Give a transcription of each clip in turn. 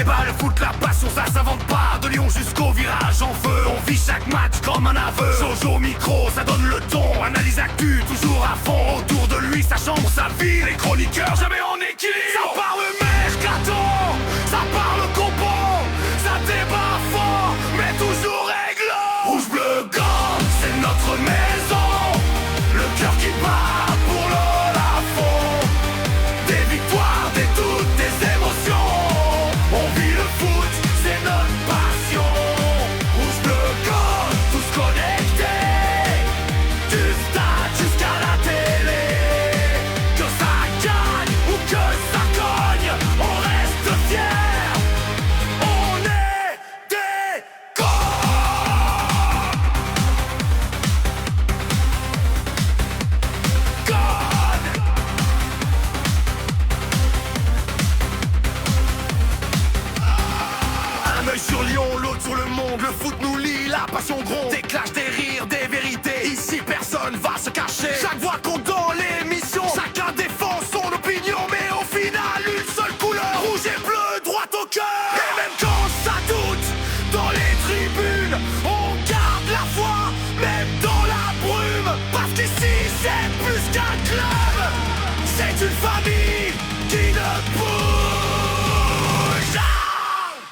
Eh bah le foot, la passion, ça s'invente pas. De Lyon jusqu'au virage en feu, on vit chaque match comme un aveu. Jojo au micro, ça donne le ton. Analyse actu, toujours à fond. Autour de lui, sa chambre, sa vie. Les chroniqueurs, jamais en équilibre. Ça parle mercato, ça parle compo, ça débat fort, mais toujours réglo. Rouge, bleu, gold, c'est notre maison. Le cœur qui bat pour l'Olafon. Des victoires, des doutes, des émotions. On vit le foot, c'est notre passion. Rouge, bleu, gold, tous connectés. Du stade jusqu'à la télé. Que ça gagne ou que ça cogne, on reste fiers. On est des gones. Un œil sur Lyon, l'autre sur le monde. Le foot nous lie, la passion gronde. Des clashs, des rires, des vérités. Ici personne va se cacher. Chaque voix compte dans l'émission. Chacun défend son opinion, mais au final une seule couleur. Rouge et bleu, droit au cœur. Et même quand ça doute, dans les tribunes, on garde la foi, même dans la brume. Parce qu'ici c'est plus qu'un club, c'est une famille qui ne bouge. Ah,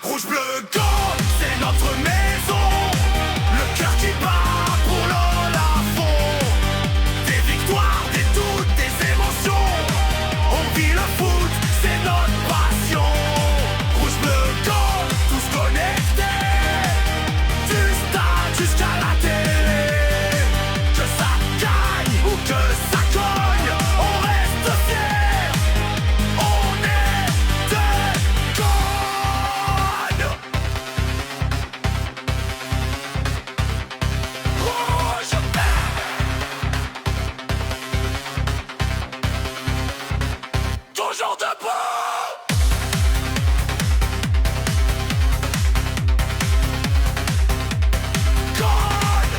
rouge, bleu, gold, c'est notre maison. Le cœur qui bat pour l'Olafon. Des victoires, des doutes, des émotions. On vit le foot, c'est notre passion. Rouge, bleu, gold, tous connectés. Du stade jusqu'à la télé. Que ça gagne ou que ça cogne, on reste fiers. On est des gones. Rouge, toujours debout. Gone.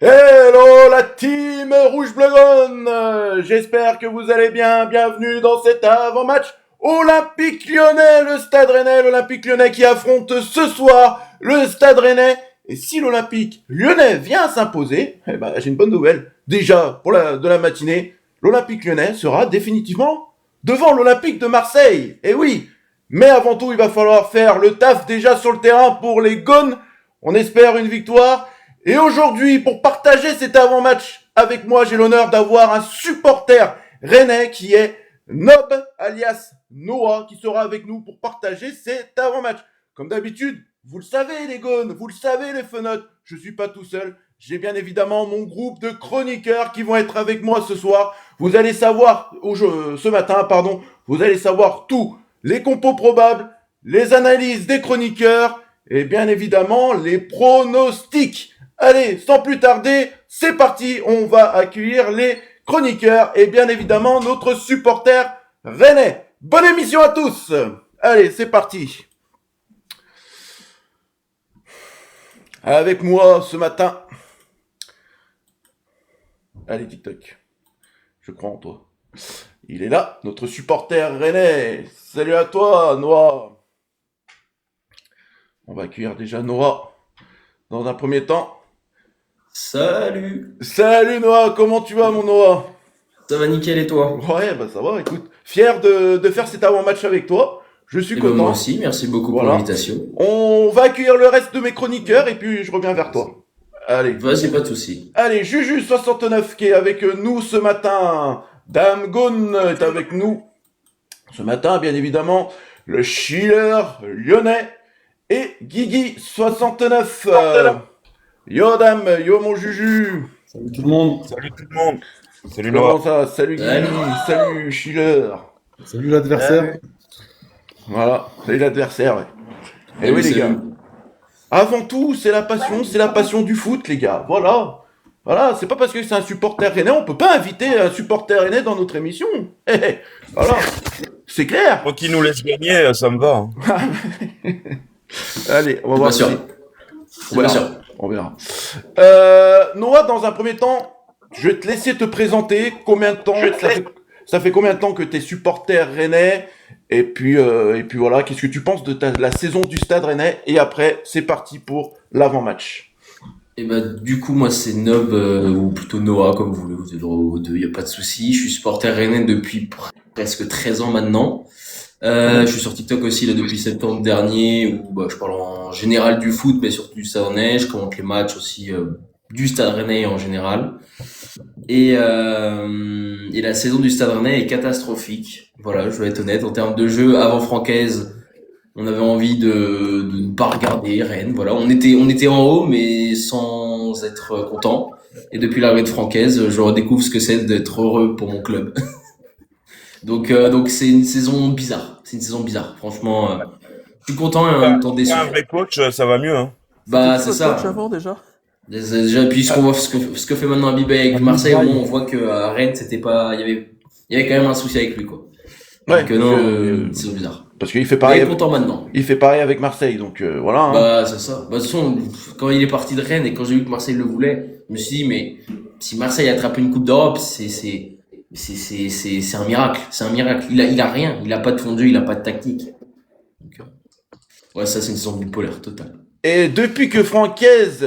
Hello la team Rouge Bleu Gold. J'espère que vous allez bien. Bienvenue dans cet avant-match Olympique Lyonnais, le Stade Rennais, l'Olympique Lyonnais qui affronte ce soir le Stade Rennais. Et si l'Olympique Lyonnais vient s'imposer, eh ben, j'ai une bonne nouvelle. Déjà, de la matinée, l'Olympique Lyonnais sera définitivement devant l'Olympique de Marseille. Et oui, mais avant tout, il va falloir faire le taf déjà sur le terrain pour les Gones. On espère une victoire. Et aujourd'hui, pour partager cet avant-match avec moi, j'ai l'honneur d'avoir un supporter rennais qui est Nob, alias Noah, qui sera avec nous pour partager cet avant-match. Comme d'habitude, vous le savez les Gones, vous le savez les fenotes, je suis pas tout seul. J'ai bien évidemment mon groupe de chroniqueurs qui vont être avec moi ce soir. Vous allez savoir, ce matin, vous allez savoir tout. Les compos probables, les analyses des chroniqueurs et bien évidemment les pronostics. Allez, sans plus tarder, c'est parti, on va accueillir les chroniqueurs et bien évidemment notre supporter rennais. Bonne émission à tous. Allez, c'est parti. Avec moi ce matin. Allez, TikTok. Je crois en toi. Il est là, notre supporter rennais. Salut à toi, Noah. On va accueillir déjà Noah dans un premier temps. Salut! Salut Noah, comment tu vas mon Noah? Ça va nickel et toi? Ouais, bah ça va, écoute. Fier de faire cet avant-match avec toi. Je suis Et ben moi content. aussi, merci beaucoup pour Voilà. l'invitation. On va accueillir le reste de mes chroniqueurs et puis je reviens vers toi. Allez. Vas-y, pas de soucis. Allez, Juju69 qui est avec nous ce matin. Dame Gon est avec nous ce matin, bien évidemment. Le Schiller lyonnais et Guigui69. Yo Dame, yo mon Juju. Salut tout le monde. Salut tout le monde. Salut Comment Noah. ça? Salut Guigui, salut Schiller. Salut l'adversaire. Voilà, salut l'adversaire. Ouais. Et Salut, oui les salut. gars. Avant tout, c'est la passion du foot les gars. Voilà. Voilà, c'est pas parce que c'est un supporter rennais, on peut pas inviter un supporter rennais dans notre émission. Voilà, c'est clair. Moi qui nous laisse gagner, ça me va. Allez, on va C'est voir pas sûr. si- C'est pas sûr. On verra. Noah, dans un premier temps, je vais te laisser te présenter. Combien de temps ça fait combien de temps que tu es supporter rennais? Et puis voilà, qu'est-ce que tu penses de la saison du Stade Rennais? Et après, c'est parti pour l'avant-match. Et bah du coup moi c'est Nob ou plutôt Noah comme vous voulez, vous êtes droit aux deux, y a pas de souci. Je suis supporter rennais depuis presque 13 ans maintenant. Je suis sur TikTok aussi là depuis septembre dernier où bah, je parle en général du foot mais surtout du Stade Rennais. Je commente les matchs aussi du Stade Rennais en général. Et la saison du Stade Rennais est catastrophique. Voilà, je vais être honnête. En termes de jeu, avant Francaise, on avait envie de ne pas regarder Rennes. Voilà, on était en haut, mais sans être content. Et depuis l'arrivée de Francaise, je redécouvre ce que c'est d'être heureux pour mon club. Donc c'est une saison bizarre. C'est une saison bizarre. Franchement, je suis content et en même temps déçu. Un vrai coach, ça va mieux. Hein. Bah, C'était c'est qui votre ça. coach avant déjà? Déjà, puis ce qu'on voit, ce que fait maintenant Habib avec Marseille, au moins, on voit que à Rennes, c'était pas, il y avait quand même un souci avec lui, quoi. Donc, c'est bizarre. Parce qu'il fait Il pareil. est content maintenant. Il fait pareil avec Marseille, donc voilà. Hein. Bah, c'est ça. Bah, de toute façon, quand il est parti de Rennes et quand j'ai vu que Marseille le voulait, je me suis dit, mais si Marseille attrape une Coupe d'Europe, c'est un miracle. C'est un miracle. Il a rien. Il a pas de fond de jeu, il a pas de tactique. Donc, ouais, ça, c'est une saison bipolaire totale. Et depuis que Francaise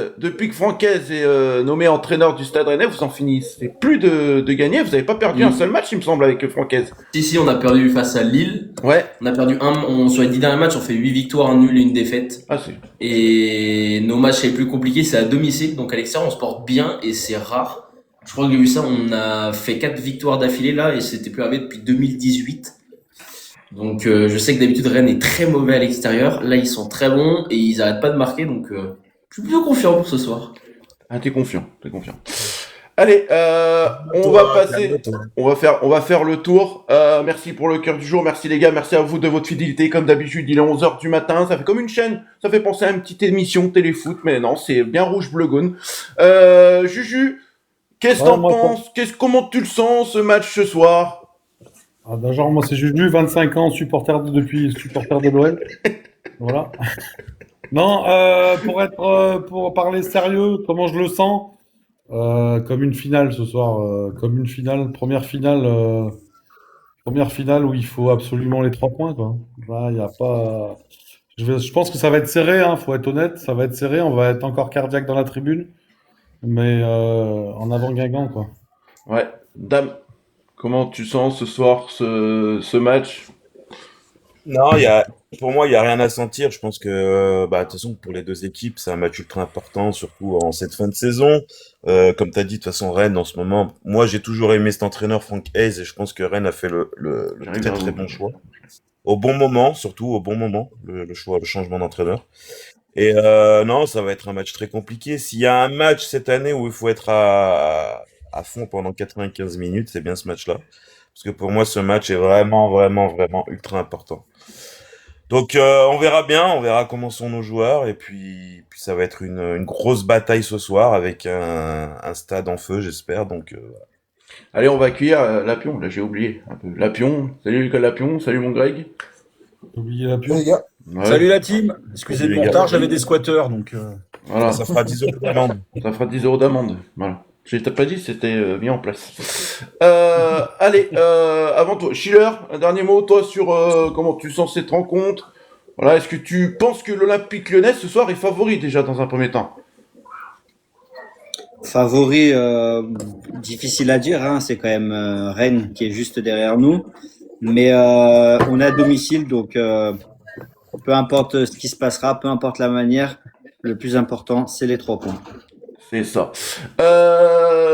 est nommé entraîneur du Stade Rennais, vous en finissez plus de gagner. Vous n'avez pas perdu un seul match, il me semble, avec Francaise. Si, on a perdu face à Lille. Ouais. On a perdu sur les 10 derniers matchs, on fait 8 victoires, 1 nul et une défaite. Ah, c'est. Et nos matchs les plus compliqués, c'est à domicile. Donc à l'extérieur, on se porte bien et c'est rare. Je crois que j'ai vu ça, on a fait 4 victoires d'affilée là et c'était plus arrivé depuis 2018. Donc je sais que d'habitude Rennes est très mauvais à l'extérieur. Là, ils sont très bons et ils arrêtent pas de marquer. Donc je suis plutôt confiant pour ce soir. Ah, t'es confiant. Allez, on va faire le tour. Merci pour le cœur du jour. Merci les gars. Merci à vous de votre fidélité. Comme d'habitude, il est 11h du matin. Ça fait comme une chaîne. Ça fait penser à une petite émission téléfoot. Mais non, c'est bien rouge bleu gaune. Juju, qu'est-ce que t'en penses? Comment tu le sens ce match ce soir? Ah, ben, genre, moi, c'est Juju, 25 ans, supporter de l'OL. Voilà. Non, pour parler sérieux, comment je le sens? Comme une finale ce soir. Comme une finale, première finale où il faut absolument les 3 points, quoi. Là, il y a pas. Je pense que ça va être serré, hein, faut être honnête. Ça va être serré. On va être encore cardiaque dans la tribune. Mais en avant Guingamp, quoi. Ouais, Dame, comment tu sens ce soir ce match? Non, pour moi, il n'y a rien à sentir. Je pense que, de toute façon, pour les deux équipes, c'est un match ultra important, surtout en cette fin de saison. Comme tu as dit, de toute façon, Rennes, en ce moment, moi, j'ai toujours aimé cet entraîneur, Franck Hayes, et je pense que Rennes a fait le très, très bon choix. Au bon moment, surtout, au bon moment, le changement d'entraîneur. Et non, ça va être un match très compliqué. S'il y a un match cette année où il faut être à fond pendant 95 minutes, c'est bien ce match-là. Parce que pour moi, ce match est vraiment, vraiment, vraiment ultra important. Donc, on verra bien, on verra comment sont nos joueurs. Et puis ça va être une grosse bataille ce soir avec un stade en feu, j'espère. Donc, Allez, on va accueillir Lapion. Là, j'ai oublié un peu. Lapion. Salut Lucas Lapion. Salut mon Greg. Oubliez la pub. Les gars. Ouais. Salut la team. Excusez Salut de mon les gars. retard, j'avais des squatteurs donc. Voilà. ça fera 10 euros d'amende. Ça fera 10 € d'amende. Voilà. Je t'ai pas dit, c'était mis en place. Allez, avant toi, Schiller, un dernier mot, toi, sur comment tu sens cette rencontre. Voilà, est-ce que tu penses que l'Olympique Lyonnais ce soir est favori déjà dans un premier temps? Favori, difficile à dire, hein, c'est quand même Rennes qui est juste derrière nous. Mais on est à domicile, donc peu importe ce qui se passera, peu importe la manière, le plus important, c'est les 3 points. C'est ça.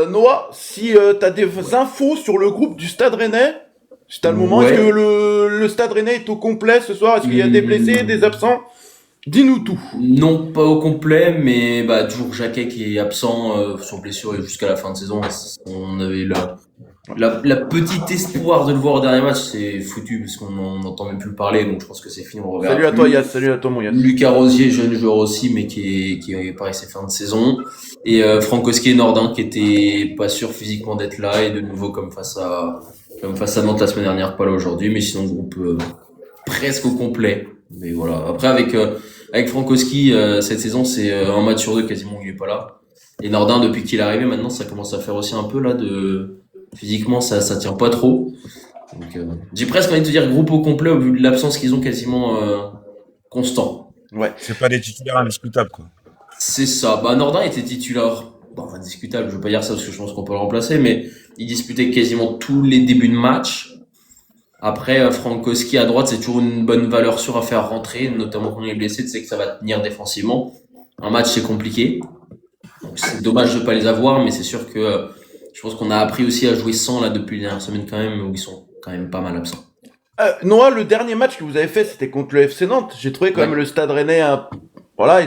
Noah, si tu as des infos sur le groupe du Stade Rennais, c'est le moment. Ouais. Est-ce que le Stade Rennais est au complet ce soir? Est-ce qu'il y a des blessés, des absents? Dis-nous tout. Non, pas au complet, mais toujours Jacquet qui est absent sur blessure et jusqu'à la fin de saison. On avait la petite espoir de le voir au dernier match, c'est foutu parce qu'on n'entend même plus parler, donc je pense que c'est fini. On reverra Salut à plus. toi Yass, salut à toi mon Yass. Lucas Rosier, jeune joueur aussi, mais qui est pareil, c'est fin de saison. Et Frankowski et Nordin qui étaient pas sûrs physiquement d'être là, et de nouveau comme face à Nantes la semaine dernière, pas là aujourd'hui, mais sinon le groupe presque au complet. Mais voilà. Après avec Frankowski cette saison, c'est un match sur 2 quasiment où il est pas là. Et Nordin, depuis qu'il est arrivé, maintenant ça commence à faire aussi un peu là de physiquement ça tient pas trop. Donc j'ai presque envie de te dire groupe au complet au vu de l'absence qu'ils ont quasiment constant. C'est pas des titulaires indiscutables, quoi. C'est ça. Nordin était titulaire, enfin discutable, je veux pas dire ça parce que je pense qu'on peut le remplacer, mais il disputait quasiment tous les débuts de match. Après, Frankowski à droite, c'est toujours une bonne valeur sûre à faire rentrer, notamment quand il est blessé, tu sais que ça va tenir défensivement. Un match, c'est compliqué. Donc c'est dommage de pas les avoir, mais c'est sûr que je pense qu'on a appris aussi à jouer sans là depuis les dernières semaines quand même, où ils sont quand même pas mal absents. Noah, le dernier match que vous avez fait, c'était contre le FC Nantes. J'ai trouvé quand même le Stade Rennais, voilà,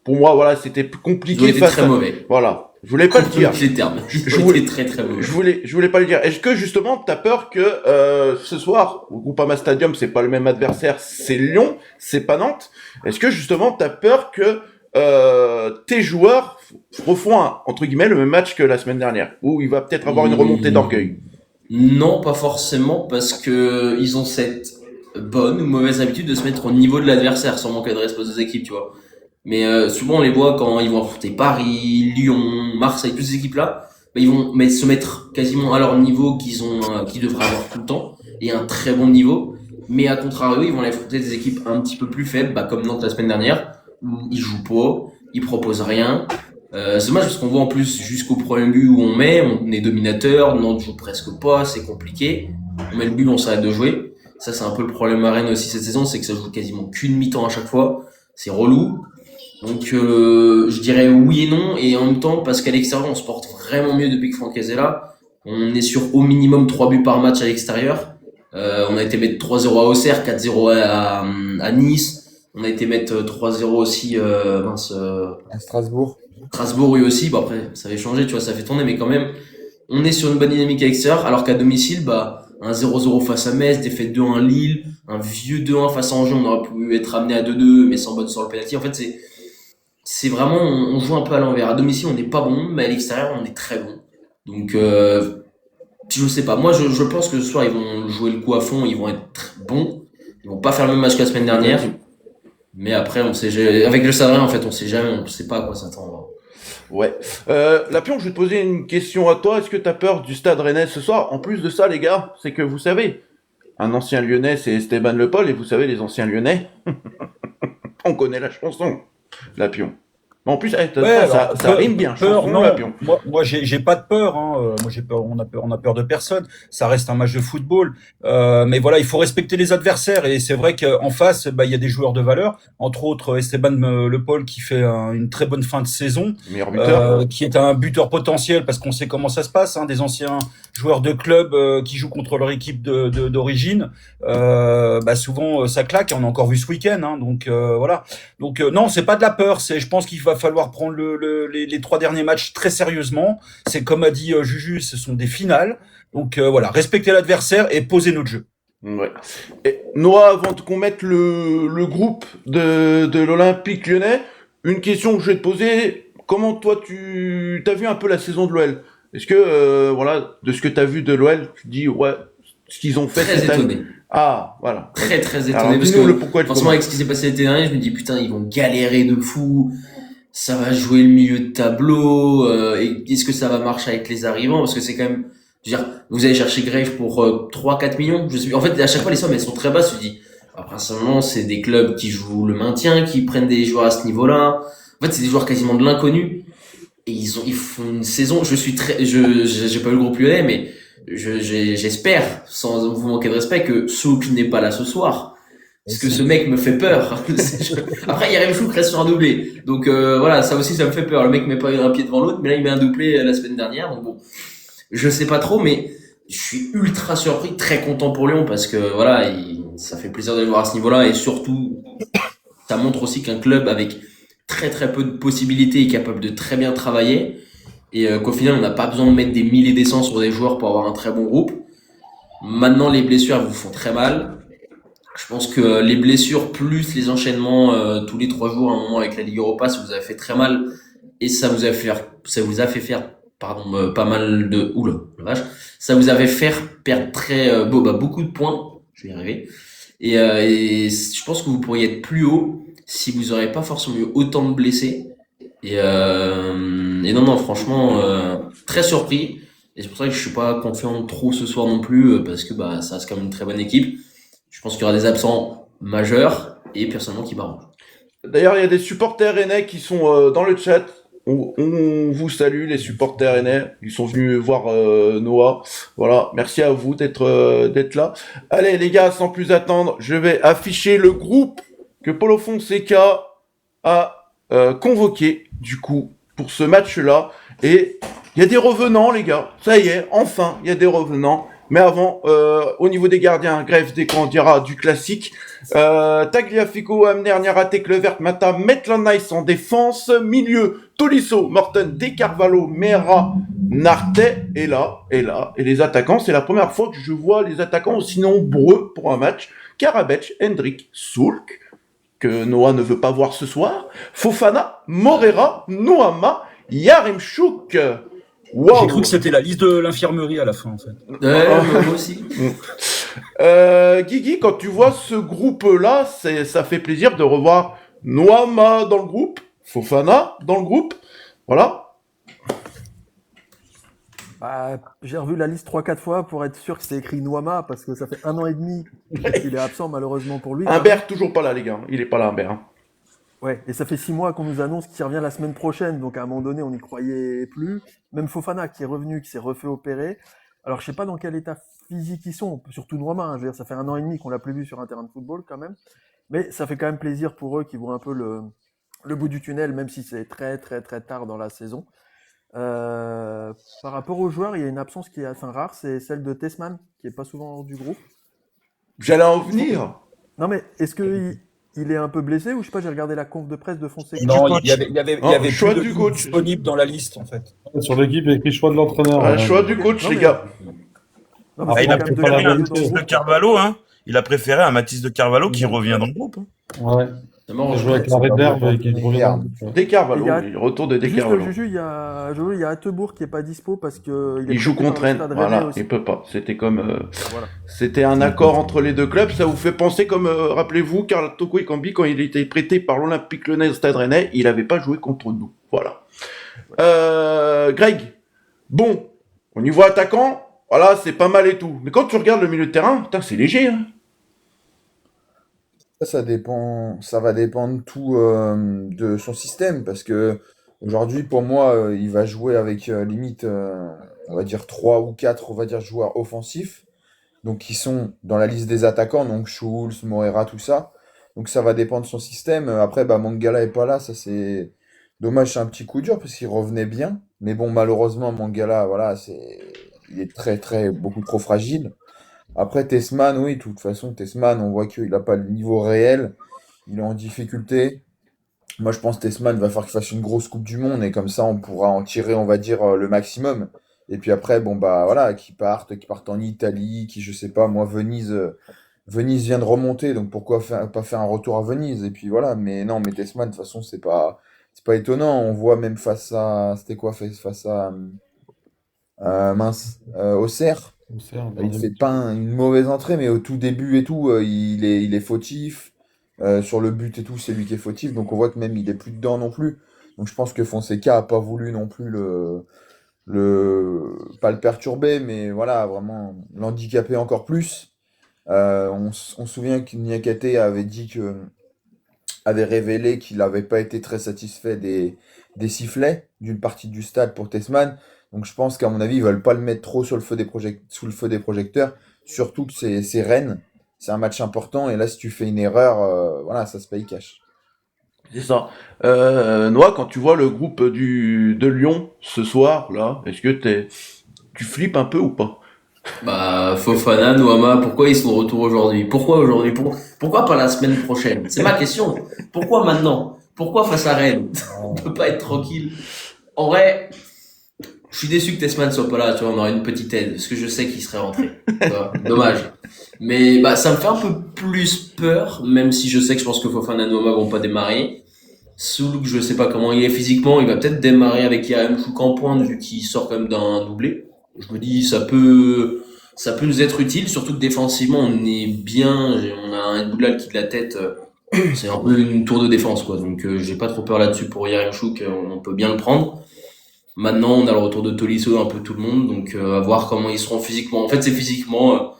pour moi, voilà, c'était plus compliqué. Ils ont été très mauvais. Voilà. Je voulais pas le dire. Les termes. Je voulais très très mauvais. Je voulais pas le dire. Est-ce que justement t'as peur que ce soir au Groupama Stadium, c'est pas le même adversaire, c'est Lyon, c'est pas Nantes. Est-ce que justement t'as peur que tes joueurs refont entre guillemets le même match que la semaine dernière, où il va peut-être avoir une remontée d'orgueil? Non, pas forcément, parce que ils ont cette bonne ou mauvaise habitude de se mettre au niveau de l'adversaire sans manquer de respect aux équipes, tu vois. Mais souvent on les voit quand ils vont affronter Paris, Lyon, Marseille, toutes ces équipes-là, ils vont se mettre quasiment à leur niveau qu'ils devraient avoir tout le temps, et un très bon niveau. Mais à contrario, ils vont aller affronter des équipes un petit peu plus faibles, comme Nantes la semaine dernière, où ils jouent pas, ils proposent rien. C'est dommage parce qu'on voit en plus jusqu'au premier but où on est dominateur, Nantes joue presque pas, c'est compliqué. On met le but, on s'arrête de jouer. Ça, c'est un peu le problème à Rennes aussi cette saison, c'est que ça joue quasiment qu'une mi-temps à chaque fois. C'est relou. Donc je dirais oui et non, et en même temps parce qu'à l'extérieur on se porte vraiment mieux depuis que Francaise est là. On est sur au minimum 3 buts par match à l'extérieur. On a été mettre 3-0 à Auxerre, 4-0 à Nice. On a été mettre 3-0 aussi À Strasbourg. Strasbourg oui aussi. Après ça avait changé, tu vois, ça fait tourner, mais quand même on est sur une bonne dynamique à l'extérieur, alors qu'à domicile un 0-0 face à Metz, défaite 2-1 à Lille, un vieux 2-1 face à Angers, on aurait pu être amené à 2-2 mais sans bonne sur le penalty. En fait c'est vraiment, on joue un peu à l'envers. À domicile, on n'est pas bon, mais à l'extérieur, on est très bon. Donc, je sais pas. Moi, je pense que ce soir, ils vont jouer le coup à fond, ils vont être bons. Ils vont pas faire le même match que la semaine dernière. Mais après, on sait, avec le Stade Rennais, en fait, on sait jamais, on sait pas à quoi s'attendre. Ouais. Lapion, je vais te poser une question à toi. Est-ce que t'as peur du Stade Rennais ce soir? En plus de ça, les gars, c'est que vous savez, un ancien Lyonnais, c'est Esteban Le Paul, et vous savez, les anciens Lyonnais, on connaît la chanson. Lapion. En plus, ça rime bien. Peur, chanson, non. Lapion. Moi, j'ai pas de peur. Hein. Moi, j'ai peur. On a peur de personne. Ça reste un match de football. Mais voilà, il faut respecter les adversaires. Et c'est vrai qu'en face, il y a des joueurs de valeur. Entre autres, Esteban Le Paul qui fait une très bonne fin de saison, Meilleur buteur. qui est un buteur potentiel parce qu'on sait comment ça se passe. Hein, des anciens joueurs de club qui jouent contre leur équipe d'origine. Souvent, ça claque. On a encore vu ce week-end. Hein, donc voilà. Donc non, c'est pas de la peur. Je pense qu'il va falloir prendre les 3 derniers matchs très sérieusement. C'est comme a dit Juju, ce sont des finales. Donc voilà, respecter l'adversaire et poser notre jeu. Ouais. Et Noah, avant qu'on mette le groupe de l'Olympique Lyonnais, une question que je vais te poser. Comment toi, tu as vu un peu la saison de l'OL? Est-ce que, de ce que tu as vu de l'OL, tu dis, ouais, ce qu'ils ont fait Très cette année. étonné. Ah, voilà. Très étonné. Alors, parce dis-nous que le pourquoi et le forcément, comment. avec ce qui s'est passé l'été dernier, je me dis putain, ils vont galérer de fou. ça va jouer le milieu de tableau, et est-ce que ça va marcher avec les arrivants? Parce que c'est quand même, je veux dire, vous allez chercher Grave pour 3-4 millions. En fait, à chaque fois, les sommes, elles sont très basses. Je dis, principalement, c'est des clubs qui jouent le maintien, qui prennent des joueurs à ce niveau-là. En fait, c'est des joueurs quasiment de l'inconnu. Et ils font une saison. J'ai pas eu le groupe lyonnais, mais j'espère, sans vous manquer de respect, que Souk n'est pas là ce soir. Parce que ce mec me fait peur. Après, Yaremchuk reste sur un doublé. Donc voilà, ça aussi, ça me fait peur. Le mec met pas un pied devant l'autre, mais là, il met un doublé la semaine dernière. Donc bon, je sais pas trop, mais je suis ultra surpris, très content pour Lyon, parce que voilà, ça fait plaisir de le voir à ce niveau-là. Et surtout, ça montre aussi qu'un club avec très très peu de possibilités est capable de très bien travailler. Et qu'au final, on n'a pas besoin de mettre des milliers des cents sur des joueurs pour avoir un très bon groupe. Maintenant, les blessures, elles vous font très mal. Je pense que les blessures plus les enchaînements tous les 3 jours à un moment avec la Ligue Europa, ça vous a fait très mal et ça vous a fait faire pardon pas mal de oula la vache, ça vous avait fait perdre beaucoup de points, je vais y arriver et je pense que vous pourriez être plus haut si vous auriez pas forcément eu autant de blessés et non franchement très surpris et c'est pour ça que je suis pas confiant trop ce soir non plus parce que bah ça reste quand même une très bonne équipe. Je pense qu'il y aura des absents majeurs et personnellement qui m'arrangent. D'ailleurs, il y a des supporters rennais qui sont dans le chat. On vous salue, les supporters rennais. Ils sont venus voir Noah. Voilà, merci à vous d'être là. Allez, les gars, sans plus attendre, je vais afficher le groupe que Paulo Fonseca a convoqué, du coup, pour ce match-là. Et il y a des revenants, les gars. Ça y est, enfin, il y a des revenants. Mais avant, au niveau des gardiens, Grève Descandiera du classique. Tagliafico, Amner, Niarate, Klevert, Mata, Maitland Nice en défense. Milieu, Tolisso, Morton, De Carvalho, Mera, Narte. Et les attaquants, c'est la première fois que je vois les attaquants aussi nombreux pour un match. Karabec, Hendrik, Soulk, que Noah ne veut pas voir ce soir. Fofana, Morera, Noama, Yaremchuk. Wow. J'ai cru que c'était la liste de l'infirmerie à la fin, en fait. Moi aussi. Guigui, quand tu vois ce groupe-là, ça fait plaisir de revoir Noama dans le groupe, Fofana dans le groupe, voilà. Bah, j'ai revu la liste 3-4 fois pour être sûr que c'est écrit Noama, parce que ça fait 1 an et demi qu'il est absent, malheureusement pour lui. Humbert, toujours pas là, les gars. Il est pas là, Humbert. Hein. Ouais, et ça fait 6 mois qu'on nous annonce qu'il revient la semaine prochaine, donc à un moment donné, on n'y croyait plus. Même Fofana qui est revenu, qui s'est refait opérer. Alors, je sais pas dans quel état physique ils sont, surtout Noama, hein, je veux dire, ça fait 1 an et demi qu'on l'a plus vu sur un terrain de football quand même. Mais ça fait quand même plaisir pour eux qui voient un peu le bout du tunnel, même si c'est très très très tard dans la saison. Par rapport aux joueurs, il y a une absence qui est assez rare, c'est celle de Tessman, qui est pas souvent hors du groupe. J'allais en venir. Non mais est-ce que il est un peu blessé ou je sais pas, j'ai regardé la conf de presse de Fonseca. Non, il y avait choix plus de du coach disponible dans la liste, en fait. Sur l'équipe, il y a écrit choix de l'entraîneur. Un choix du coach, Non, les mais- gars. Non, mais Ah, c'est il a quand même préféré deux un joueurs dans le Mathis de groupe. Carvalho, hein. Il a préféré un Mathis de Carvalho qui revient dans le groupe. Hein. Ouais. Ça Il m'arrange. joue avec la réserve et qui revient dans le groupe. De Carvalho, Il y a- le retour de De Juste Carvalho. Juju, il y a Attebourg qui est pas dispo parce que Il joue contre Rennes, voilà, il peut pas. C'était comme, Voilà. c'était un accord entre les deux clubs. Ça vous fait penser comme, rappelez-vous, Carl Toko Ekambi, quand il était prêté par l'Olympique Lyonnais au Stade Rennais, il avait pas joué contre nous. Voilà. Greg, bon, au niveau attaquant, voilà, c'est pas mal et tout. Mais quand tu regardes le milieu de terrain, putain, c'est léger, hein. Ça dépend, ça va dépendre tout de son système parce que aujourd'hui, pour moi, il va jouer avec limite, on va dire 3 ou 4, on va dire joueurs offensifs, donc qui sont dans la liste des attaquants, donc Schulz, Moreira, tout ça. Donc ça va dépendre de son système. Après, bah Mangala est pas là, ça c'est dommage, c'est un petit coup dur parce qu'il revenait bien, mais bon, malheureusement, Mangala, voilà, il est très très beaucoup trop fragile. Après, Tessman, oui, de toute façon, Tessman, on voit qu'il n'a pas le niveau réel. Il est en difficulté. Moi, je pense que Tessman va falloir qu'il fasse une grosse Coupe du Monde et comme ça, on pourra en tirer, on va dire, le maximum. Et puis après, bon, bah voilà, qui partent en Italie, qui, je sais pas, moi, Venise vient de remonter, donc pourquoi pas faire un retour à Venise? Et puis voilà, mais non, mais Tessman, de toute façon, c'est pas étonnant. On voit même face à, c'était quoi, face à, Auxerre. Il fait pas une mauvaise entrée, mais au tout début et tout, il est fautif. Sur le but et tout, c'est lui qui est fautif. Donc on voit que même il est plus dedans non plus. Donc je pense que Fonseca a pas voulu non plus pas le perturber, mais voilà, vraiment l'handicaper encore plus. On se souvient que Niakate avait révélé qu'il n'avait pas été très satisfait des sifflets d'une partie du stade pour Tessman. Donc je pense qu'à mon avis, ils veulent pas le mettre trop sous le feu des projecteurs, surtout que c'est Rennes. C'est un match important et là, si tu fais une erreur, voilà, ça se paye cash. C'est ça. Noah, quand tu vois le groupe de Lyon ce soir, là, est-ce que tu flippes un peu ou pas? Bah, Fofana, Noama, pourquoi ils sont de retour aujourd'hui? Pourquoi aujourd'hui? Pourquoi pas la semaine prochaine? C'est ma question. Pourquoi maintenant? Pourquoi face à Rennes? On peut pas être tranquille. En vrai, je suis déçu que Tessman soit pas là, tu vois, on aurait une petite aide, parce que je sais qu'il serait rentré. Tu vois, dommage. Mais, bah, ça me fait un peu plus peur, même si je sais que je pense que Fofana et Noama vont pas démarrer. Soulou, je sais pas comment il est physiquement, il va peut-être démarrer avec Yaremchuk en pointe, vu qu'il sort quand même d'un doublé. Je me dis, ça peut nous être utile, surtout que défensivement, on est bien, on a un Boudlal qui de la tête, c'est un peu une tour de défense, quoi. Donc, j'ai pas trop peur là-dessus pour Yaremchuk, on peut bien le prendre. Maintenant, on a le retour de Tolisso, un peu tout le monde, donc, à voir comment ils seront physiquement. En fait, c'est physiquement,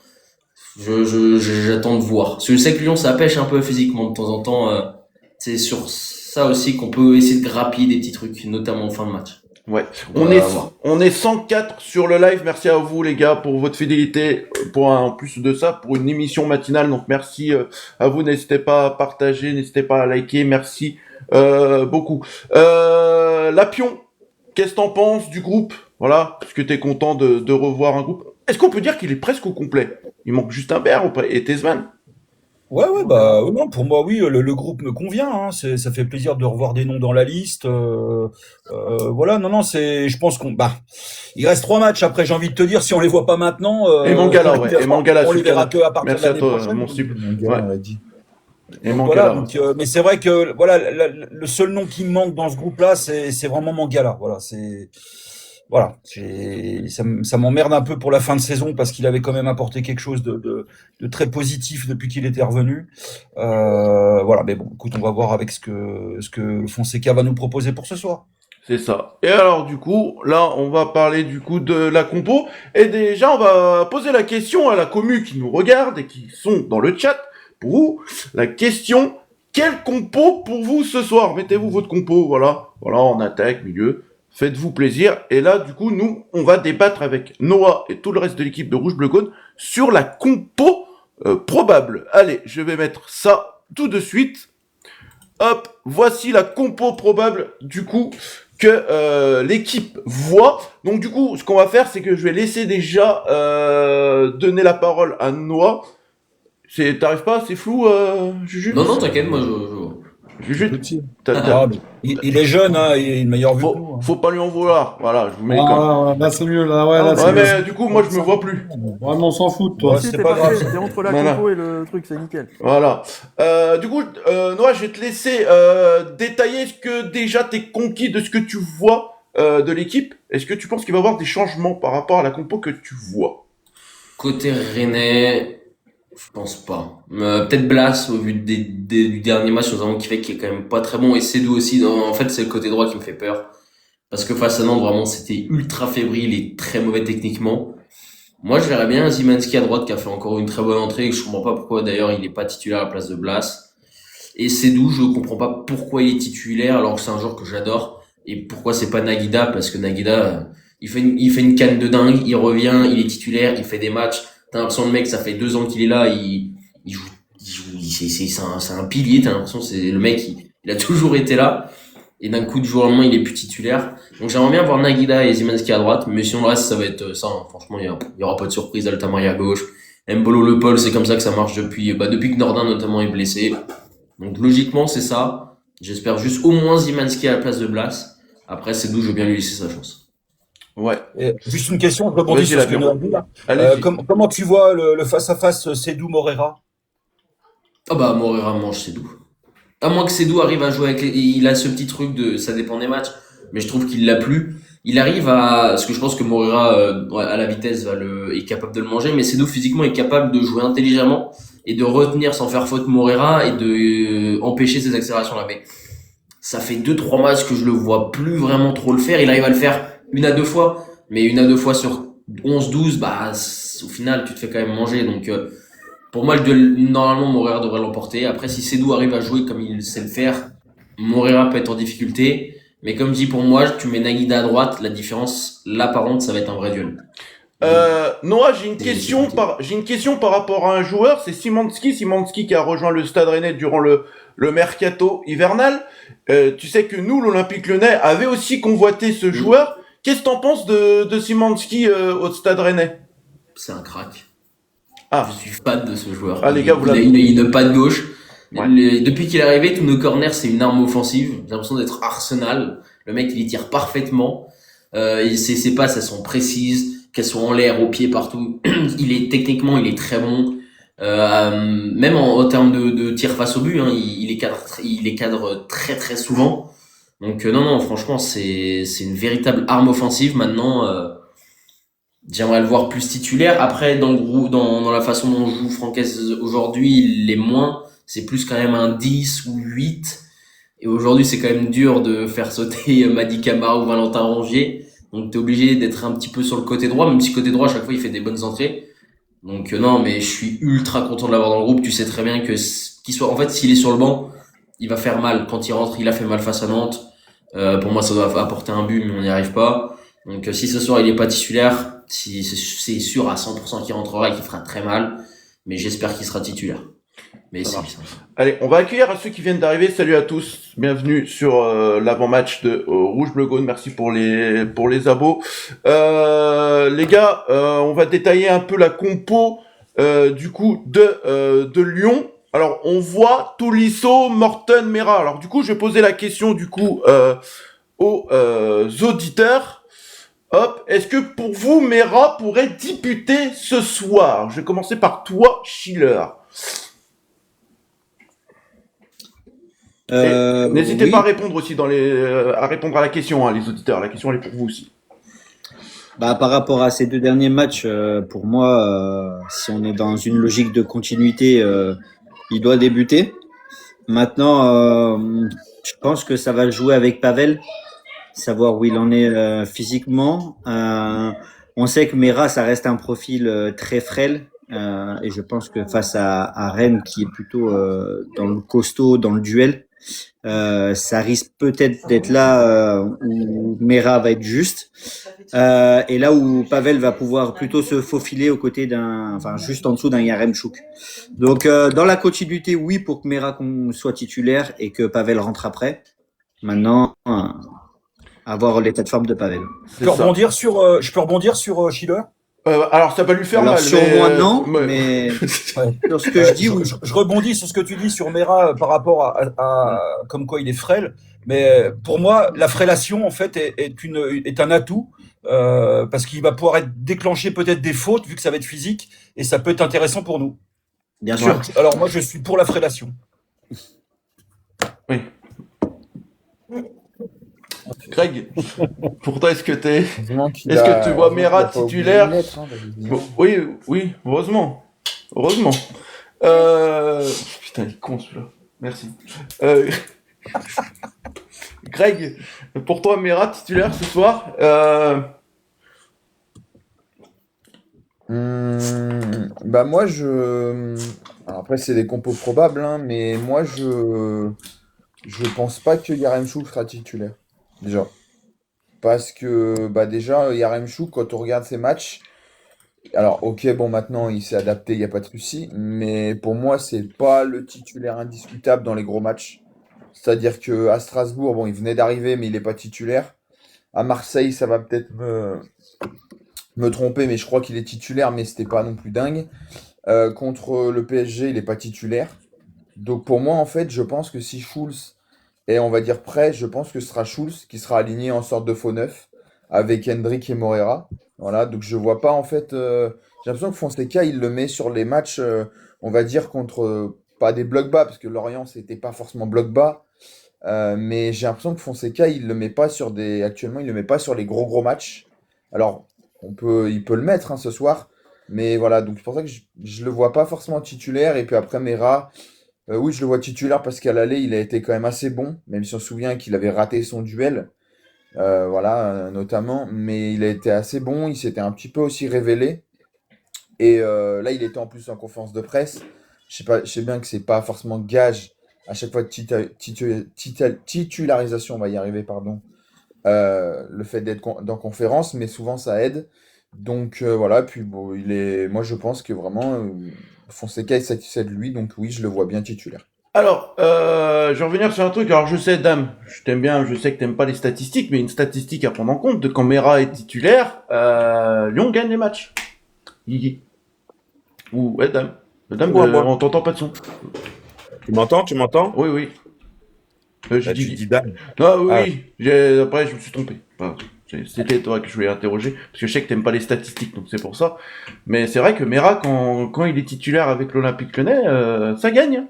j'attends de voir. Parce que je sais que Lyon, ça pêche un peu physiquement de temps en temps, c'est sur ça aussi qu'on peut essayer de grappiller des petits trucs, notamment en fin de match. Ouais. Voilà, On est 104 sur le live. Merci à vous, les gars, pour votre fidélité. En plus de ça, pour une émission matinale. Donc, merci à vous. N'hésitez pas à partager, n'hésitez pas à liker. Merci beaucoup. Lapion, qu'est-ce que t'en penses du groupe? Voilà. Est-ce que t'es content de revoir un groupe? Est-ce qu'on peut dire qu'il est presque au complet? Il manque juste un Bear et Tessman. Ouais, bah non, pour moi, oui, le groupe me convient. Hein, ça fait plaisir de revoir des noms dans la liste. Voilà, non, je pense il reste 3 matchs. Après, j'ai envie de te dire, si on les voit pas maintenant, Et Mangala, ouais. Et Mangala, on les verra que à partir de merci à l'année toi, prochaine. mon cible. Mangala, Ouais. on l'a dit. Et Donc Mangala. voilà, mais c'est vrai que voilà, le seul nom qui me manque dans ce groupe-là, c'est vraiment Mangala. Voilà, ça m'emmerde un peu pour la fin de saison parce qu'il avait quand même apporté quelque chose de très positif depuis qu'il était revenu. Voilà, mais bon, écoute, on va voir avec ce que Fonseca va nous proposer pour ce soir. C'est ça. Et alors, du coup, là, on va parler du coup de la compo. Et déjà, on va poser la question à la commu qui nous regarde et qui sont dans le chat. Pour vous, la question, quelle compo pour vous ce soir? Mettez-vous votre compo, voilà. Voilà, en attaque, milieu. Faites-vous plaisir. Et là, du coup, nous, on va débattre avec Noah et tout le reste de l'équipe de Rouge Bleu Gaune sur la compo probable. Allez, je vais mettre ça tout de suite. Hop, voici la compo probable, du coup, que l'équipe voit. Donc, du coup, ce qu'on va faire, c'est que je vais laisser déjà donner la parole à Noah. T'arrives pas? C'est flou, Juju? Non, t'inquiète, moi, Juju, Petit. Ah, mais il est jeune, hein, il a une meilleure vue que nous. faut pas lui en vouloir. Voilà, je vous mets comme. Ah, là, c'est mieux. Là, ouais, là, c'est Ouais, mieux. mais du coup, moi, je me vois plus. Ouais, mais on s'en fout, toi. Ouais, Si, c'est t'es pas grave. parfait, t'es entre la Voilà. compo et le truc, c'est nickel. Voilà. Du coup, Noah, je vais te laisser détailler ce que déjà t'es conquis de ce que tu vois de l'équipe. Est-ce que tu penses qu'il va y avoir des changements par rapport à la compo que tu vois? Côté Rennais, je pense pas. Peut-être Blas, au vu du dernier match, nous avons kiffé, qui est quand même pas très bon. Et Sédou aussi. En fait, c'est le côté droit qui me fait peur. Parce que face à Nantes, vraiment, c'était ultra fébrile et très mauvais techniquement. Moi, je verrais bien Zimanski à droite, qui a fait encore une très bonne entrée. Et je comprends pas pourquoi, d'ailleurs, il est pas titulaire à la place de Blas. Et Sédou, je comprends pas pourquoi il est titulaire, alors que c'est un joueur que j'adore. Et pourquoi c'est pas Naguida, parce que Naguida, il fait une canne de dingue, il revient, il est titulaire, il fait des matchs. T'as l'impression le mec, ça fait 2 ans qu'il est là, il joue, c'est un pilier, t'as l'impression, c'est le mec, il a toujours été là. Et d'un coup, du jour au lendemain, il est plus titulaire. Donc j'aimerais bien voir Naguida et Zimanski à droite, mais sinon le reste, ça va être ça, hein. Franchement, il y aura pas de surprise, Altamari à gauche. Mbolo Le Paul, c'est comme ça que ça marche depuis que Nordin notamment est blessé. Donc logiquement, c'est ça. J'espère juste au moins Zimanski à la place de Blas. Après, c'est d'où je veux bien lui laisser sa chance. Ouais. Et juste une question, je rebondis Vas-y, sur ce que Lapion. nous dit là. Allez-y. Comment tu vois le face-à-face Sédou-Morera? Ah bah, Morera mange Sédou. À moins que Sédou arrive à jouer avec il a ce petit truc ça dépend des matchs, mais je trouve qu'il l'a plus. Il arrive parce que je pense que Morera, à la vitesse, est capable de le manger, mais Sédou physiquement est capable de jouer intelligemment et de retenir sans faire faute Morera et de empêcher ces accélérations-là. Mais ça fait 2-3 matchs que je le vois plus vraiment trop le faire. Il arrive à le faire 1 à 2 fois, mais 1 à 2 fois sur 11-12, bah, au final, tu te fais quand même manger. Donc, pour moi, normalement, Moreira devrait l'emporter. Après, si Sédou arrive à jouer comme il sait le faire, Moreira peut être en difficulté. Mais comme dit, pour moi, tu mets Nagida à droite, la différence, là, par contre, ça va être un vrai duel. Noah, j'ai une question par rapport à un joueur, c'est Szymanski qui a rejoint le Stade Rennais durant le mercato hivernal. Tu sais que nous, l'Olympique Lyonnais, avait aussi convoité ce joueur. Qu'est-ce que t'en penses de Szymanski au Stade Rennais? C'est un crack. Ah. Je suis fan de ce joueur. Ah, les gars, il a une patte gauche. Ouais. Depuis qu'il est arrivé, tous nos corners, c'est une arme offensive. J'ai l'impression d'être Arsenal. Le mec, il y tire parfaitement. Ses passes, elles sont précises, qu'elles soient en l'air, au pied, partout. Techniquement, il est très bon. Même en termes de tir face au but, hein, il les cadre très très souvent. Donc non, franchement, c'est une véritable arme offensive. Maintenant, j'aimerais le voir plus titulaire. Après, dans le groupe, dans la façon dont joue Francaise aujourd'hui, il est moins. C'est plus quand même un 10 ou 8. Et aujourd'hui, c'est quand même dur de faire sauter Madi Camara ou Valentin Rongier. Donc, t'es obligé d'être un petit peu sur le côté droit, même si côté droit, à chaque fois, il fait des bonnes entrées. Donc, non, mais je suis ultra content de l'avoir dans le groupe. Tu sais très bien que en fait, s'il est sur le banc, il va faire mal. Quand il rentre, il a fait mal face à Nantes. Pour moi, ça doit apporter un but, mais on n'y arrive pas. Donc, si ce soir, il est pas titulaire, c'est sûr à 100% qu'il rentrera et qu'il fera très mal. Mais j'espère qu'il sera titulaire. Mais c'est ça. Allez, on va accueillir ceux qui viennent d'arriver. Salut à tous, bienvenue sur l'avant-match de Rouge Bleu Gaune. Merci pour les abos. Les gars, on va détailler un peu la compo du coup de Lyon. Alors, on voit Tolisso, Morten, Mera. Alors, du coup, je vais poser la question du coup aux auditeurs. Hop, est-ce que pour vous, Mera pourrait débuter ce soir? Je vais commencer par toi, Schiller. N'hésitez pas à répondre aussi à répondre à la question, hein, les auditeurs. La question elle est pour vous aussi. Bah, par rapport à ces 2 derniers matchs, pour moi, si on est dans une logique de continuité, il doit débuter. Maintenant, je pense que ça va jouer avec Pavel, savoir où il en est physiquement. On sait que Mera, ça reste un profil très frêle. Et je pense que face à Rennes, qui est plutôt dans le costaud, dans le duel, ça risque peut-être d'être là où Mera va être juste. Et là où Pavel va pouvoir plutôt se faufiler aux côtés juste en dessous d'un Yaremchuk. Donc, dans la continuité, oui, pour que Mera soit titulaire et que Pavel rentre après. Maintenant, à voir l'état de forme de Pavel. Je peux rebondir sur Schiller. Alors, ça va lui faire Alors, mal. sur moi, non, mais sur ce que je dis, oui. Je rebondis sur ce que tu dis sur Mera par rapport à comme quoi il est frêle. Mais pour moi, la frélation, en fait, est un atout. Parce qu'il va pouvoir être déclenché peut-être des fautes vu que ça va être physique et ça peut être intéressant pour nous. Bien sûr. Alors moi je suis pour la frélation. Oui. Greg, pour toi est-ce que tu vois Mera titulaire? Bon, oui, heureusement. Putain, il est con celui-là. Merci. Greg, pour toi, Mera titulaire ce soir Bah moi alors après c'est des compos probables hein, mais moi je pense pas que Yaremchuk sera titulaire déjà parce que bah déjà Yaremchuk quand on regarde ses matchs, alors ok bon maintenant il s'est adapté, il y a pas de souci, mais pour moi c'est pas le titulaire indiscutable dans les gros matchs. C'est-à-dire que à Strasbourg, bon, il venait d'arriver, mais il n'est pas titulaire. À Marseille, ça va peut-être me tromper, mais je crois qu'il est titulaire, mais c'était pas non plus dingue. Contre le PSG, il n'est pas titulaire. Donc pour moi, en fait, je pense que si Schulz est, on va dire, prêt, je pense que ce sera Schulz qui sera aligné en sorte de faux neuf avec Hendrick et Moreira. Voilà, donc je vois pas, en fait, j'ai l'impression que Fonseca, il le met sur les matchs, on va dire, contre pas des blocs bas, parce que Lorient, c'était pas forcément bloc bas. Mais j'ai l'impression que Fonseca, il le met pas actuellement, il le met pas sur les gros matchs. Alors, il peut le mettre hein, ce soir, mais voilà, donc c'est pour ça que je le vois pas forcément titulaire. Et puis après Mera, Oui, je le vois titulaire parce qu'à l'aller, il a été quand même assez bon, même si on se souvient qu'il avait raté son duel, voilà, notamment. Mais il a été assez bon, il s'était un petit peu aussi révélé. Et là, il était en plus en conférence de presse. Je sais pas, je sais bien que c'est pas forcément gage à chaque fois de titularisation, on va y arriver, pardon. Le fait d'être dans conférence, mais souvent ça aide. Donc voilà, puis bon, moi je pense que vraiment Fonseca est satisfait de lui, donc oui, je le vois bien titulaire. Alors, je vais revenir sur un truc. Alors, je sais, Dame, je t'aime bien, je sais que t'aimes pas les statistiques, mais une statistique à prendre en compte, de quand Mera est titulaire, Lyon gagne les matchs. Guigui. Ou, ouais, Dame. Dame, Moi, moi. on t'entend pas de son. Tu m'entends? Tu m'entends? Oui, oui. J'ai Là, dit tu dis dame. Non, oui, Ah. oui. Après, je me suis trompé. Enfin, c'était toi que je voulais interroger, parce que je sais que t'aimes pas les statistiques, donc c'est pour ça. Mais c'est vrai que Mera, quand il est titulaire avec l'Olympique Lyonnais, ça gagne.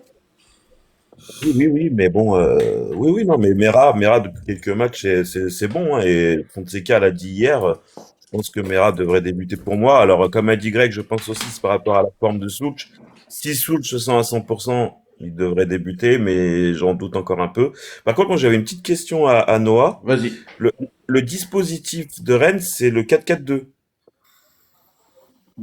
Oui, oui, oui, mais bon, oui, oui, non, mais Mera, depuis quelques matchs, c'est bon, hein, et Fonseca l'a dit hier, je pense que Mera devrait débuter pour moi. Alors, comme a dit Greg, je pense aussi c'est par rapport à la forme de Souch. Si Souch se sent à 100%, il devrait débuter, mais j'en doute encore un peu. Par contre, moi, j'avais une petite question à Noah. Vas-y. Le, le dispositif de Rennes, c'est le 4-4-2.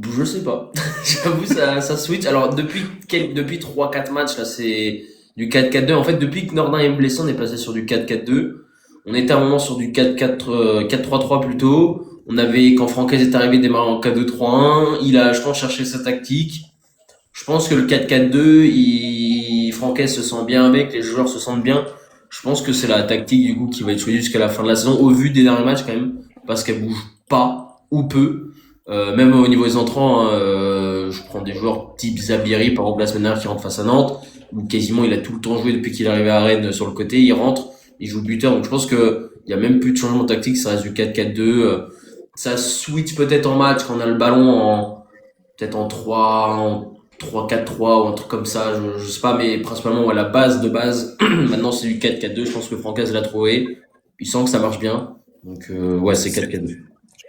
Je sais pas. J'avoue, ça switch. Alors, depuis 3-4 matchs, là, c'est du 4-4-2. En fait, depuis que Nordin est blessé, on est passé sur du 4-4-2. On était à un moment sur du 4-3-3 plutôt. Quand Francaise est arrivé, démarrer en 4-2-3-1. Il a, je pense, cherché sa tactique. Je pense que le 4-4-2, Francaise se sent bien avec, les joueurs se sentent bien. Je pense que c'est la tactique, du coup, qui va être choisie jusqu'à la fin de la saison, au vu des derniers matchs, quand même. Parce qu'elle bouge pas, ou peu. Même au niveau des entrants, je prends des joueurs type Zabiri, par exemple, la semaine dernière, qui rentre face à Nantes, où quasiment il a tout le temps joué depuis qu'il est arrivé à Rennes sur le côté, il rentre, il joue buteur, donc je pense que il y a même plus de changement tactique, ça reste du 4-4-2, ça switch peut-être en match quand on a le ballon peut-être en 3-4-3 ou un truc comme ça, je sais pas, mais principalement, ouais, la base de base, maintenant c'est du 4-4-2, je pense que Francaise l'a trouvé, il sent que ça marche bien, donc ouais, c'est 4-4-2.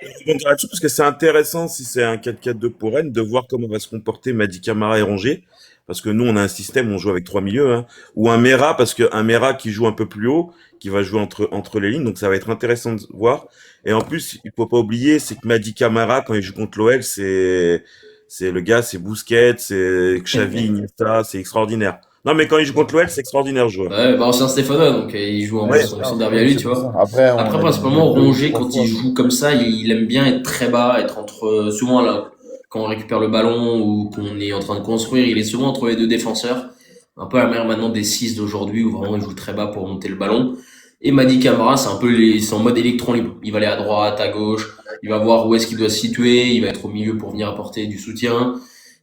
Je rebondirai là-dessus parce que c'est intéressant si c'est un 4-4-2 pour Rennes de voir comment va se comporter Mady Camara et Rongier. Parce que nous, on a un système, on joue avec trois milieux, hein. Ou un Mera, parce qu'un Mera qui joue un peu plus haut, qui va jouer entre les lignes. Donc ça va être intéressant de voir. Et en plus, il faut pas oublier, c'est que Mady Camara, quand il joue contre l'OL, c'est le gars, c'est Busquets, c'est Xavi, Iniesta, c'est extraordinaire. Non, mais quand il joue contre l'OL, c'est extraordinaire le joueur. Ouais, bah ancien Stéphanois, donc il joue en Ouais, son derby à lui, tu vois. Après, on Après, a principalement, deux ou Rongier, trois quand fois. il joue comme ça, il aime bien être très bas, être souvent là, quand on récupère le ballon ou qu'on est en train de construire, il est souvent entre les deux défenseurs. Un peu à la manière maintenant des 6 d'aujourd'hui, où vraiment il joue très bas pour monter le ballon. Et Mady Camara, c'est en mode électron libre. Il va aller à droite, à gauche, il va voir où est-ce qu'il doit se situer, il va être au milieu pour venir apporter du soutien.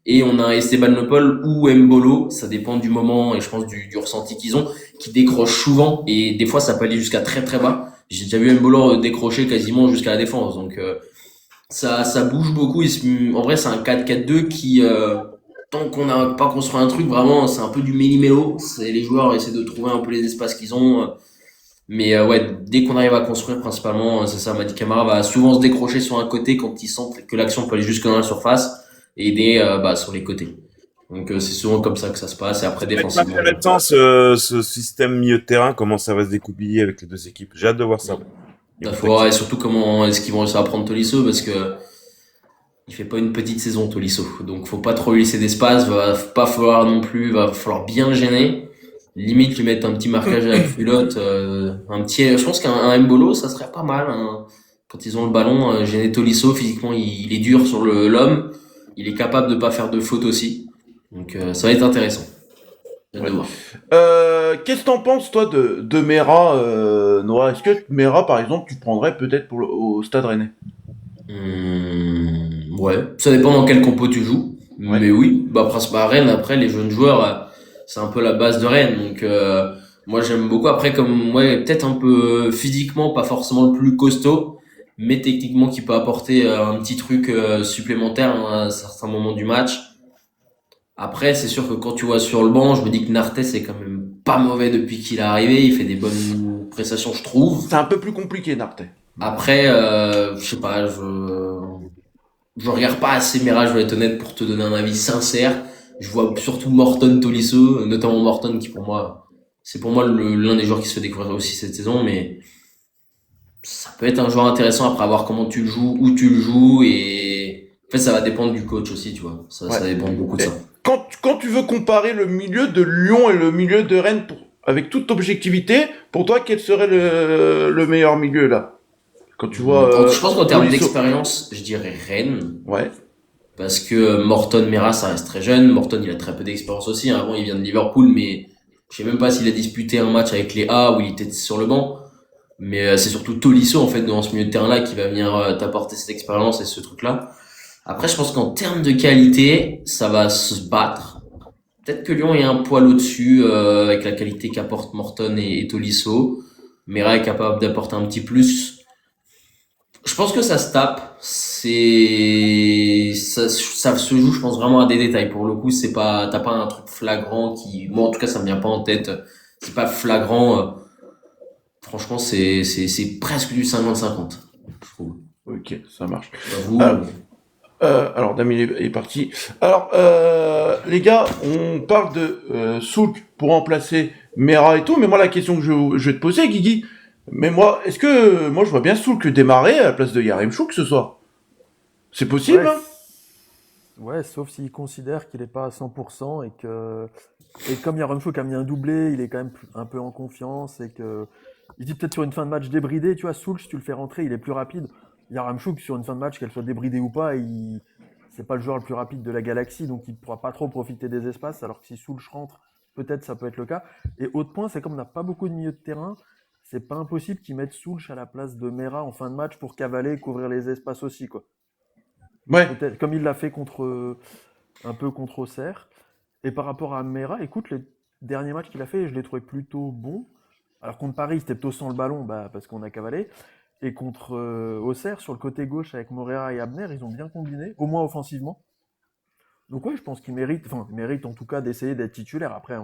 Et on a Esteban Le Paul ou Mbolo, ça dépend du moment et je pense du ressenti qu'ils ont, qui décrochent souvent et des fois ça peut aller jusqu'à très très bas. J'ai déjà vu Mbolo décrocher quasiment jusqu'à la défense, donc ça bouge beaucoup. En vrai, c'est un 4-4-2 qui, tant qu'on n'a pas construit un truc, vraiment, c'est un peu du méli-mélo. Les joueurs essaient de trouver un peu les espaces qu'ils ont. Mais ouais, dès qu'on arrive à construire, principalement, c'est ça, Mady Camara va souvent se décrocher sur un côté quand il sent que l'action peut aller jusque dans la surface et aider sur les côtés. Donc c'est souvent comme ça que ça se passe. Et après, C'est défensivement. intéressant ce système milieu de terrain, comment ça va se découpiller avec les deux équipes. J'ai hâte de voir ça. Il faut voir, et surtout comment est-ce qu'ils vont réussir à prendre Tolisso, parce que il fait pas une petite saison, Tolisso. Donc faut pas trop lui laisser d'espace, va falloir bien le gêner. Limite lui mettre un petit marquage à la culotte, je pense qu'un Mbolo, ça serait pas mal, hein. Quand ils ont le ballon, gêner Tolisso, physiquement il est dur sur l'homme, il est capable de pas faire de faute aussi. Donc ça va être intéressant. J'ai hâte de voir. Qu'est-ce que t'en penses, toi, de Mera, Noah? Est-ce que Mera, par exemple, tu prendrais peut-être au Stade Rennais? Ouais, ça dépend dans quel compo tu joues. Ouais. Mais oui, principalement à Rennes, après, les jeunes joueurs, c'est un peu la base de Rennes. Donc, moi, j'aime beaucoup. Après, peut-être un peu physiquement, pas forcément le plus costaud, mais techniquement, qui peut apporter un petit truc supplémentaire à un certain moment du match. Après, c'est sûr que quand tu vois sur le banc, je me dis que Nartes est quand même pas mauvais depuis qu'il est arrivé. Il fait des bonnes prestations, je trouve. C'est un peu plus compliqué, Nartes. Après, je sais pas, je regarde pas assez Mera, je vais être honnête pour te donner un avis sincère. Je vois surtout Morton Tolisso, notamment Morton qui c'est pour moi l'un des joueurs qui se fait découvrir aussi cette saison, mais ça peut être un joueur intéressant après à voir comment tu le joues, où tu le joues, et en fait ça va dépendre du coach aussi, tu vois. Ça dépend beaucoup de ça. Quand tu veux comparer le milieu de Lyon et le milieu de Rennes avec toute objectivité, pour toi, quel serait le meilleur milieu là? Quand tu vois. Je pense qu'en termes Tolisso. d'expérience, je dirais Rennes. Ouais. Parce que Morton Mera, ça reste très jeune. Morton, il a très peu d'expérience aussi. Avant, il vient de Liverpool, mais je sais même pas s'il a disputé un match avec les A où il était sur le banc. Mais c'est surtout Tolisso, en fait, dans ce milieu de terrain-là, qui va venir t'apporter cette expérience et ce truc-là. Après, je pense qu'en termes de qualité, ça va se battre. Peut-être que Lyon est un poil au-dessus, avec la qualité qu'apportent Morton et Tolisso. Mera est capable d'apporter un petit plus. Je pense que ça se tape. Ça se joue, je pense, vraiment à des détails. Pour le coup, t'as pas un truc flagrant moi, en tout cas, ça me vient pas en tête. C'est pas flagrant. Franchement, c'est presque du 50-50, je trouve. Ok, ça marche. Vous, alors, Damien est parti. Alors, les gars, on parle de Souk pour remplacer Mera et tout, mais moi, la question que je vais te poser, Guigui, mais moi, moi, je vois bien Souk démarrer à la place de Yaremchuk ce soir. C'est possible, Ouais, hein? ouais, sauf s'il considère qu'il n'est pas à 100% et comme Yaremchuk a mis un doublé, il est quand même un peu en confiance et que il dit peut-être sur une fin de match débridée, tu vois, Soulch, si tu le fais rentrer, il est plus rapide. Yaremchuk, sur une fin de match, qu'elle soit débridée ou pas, c'est pas le joueur le plus rapide de la galaxie, donc il ne pourra pas trop profiter des espaces, alors que si Soulch rentre, peut-être ça peut être le cas. Et autre point, c'est comme on n'a pas beaucoup de milieu de terrain, c'est pas impossible qu'ils mettent Soulch à la place de Mera en fin de match pour cavaler et couvrir les espaces aussi, quoi. Ouais. Peut-être, comme il l'a fait un peu contre Auxerre. Et par rapport à Mera, écoute, les derniers matchs qu'il a fait, je l'ai trouvé plutôt bon. Alors contre Paris, c'était plutôt sans le ballon, parce qu'on a cavalé. Et contre Auxerre, sur le côté gauche avec Moreira et Abner, ils ont bien combiné, au moins offensivement. Donc ouais, je pense qu'il mérite en tout cas d'essayer d'être titulaire. Après,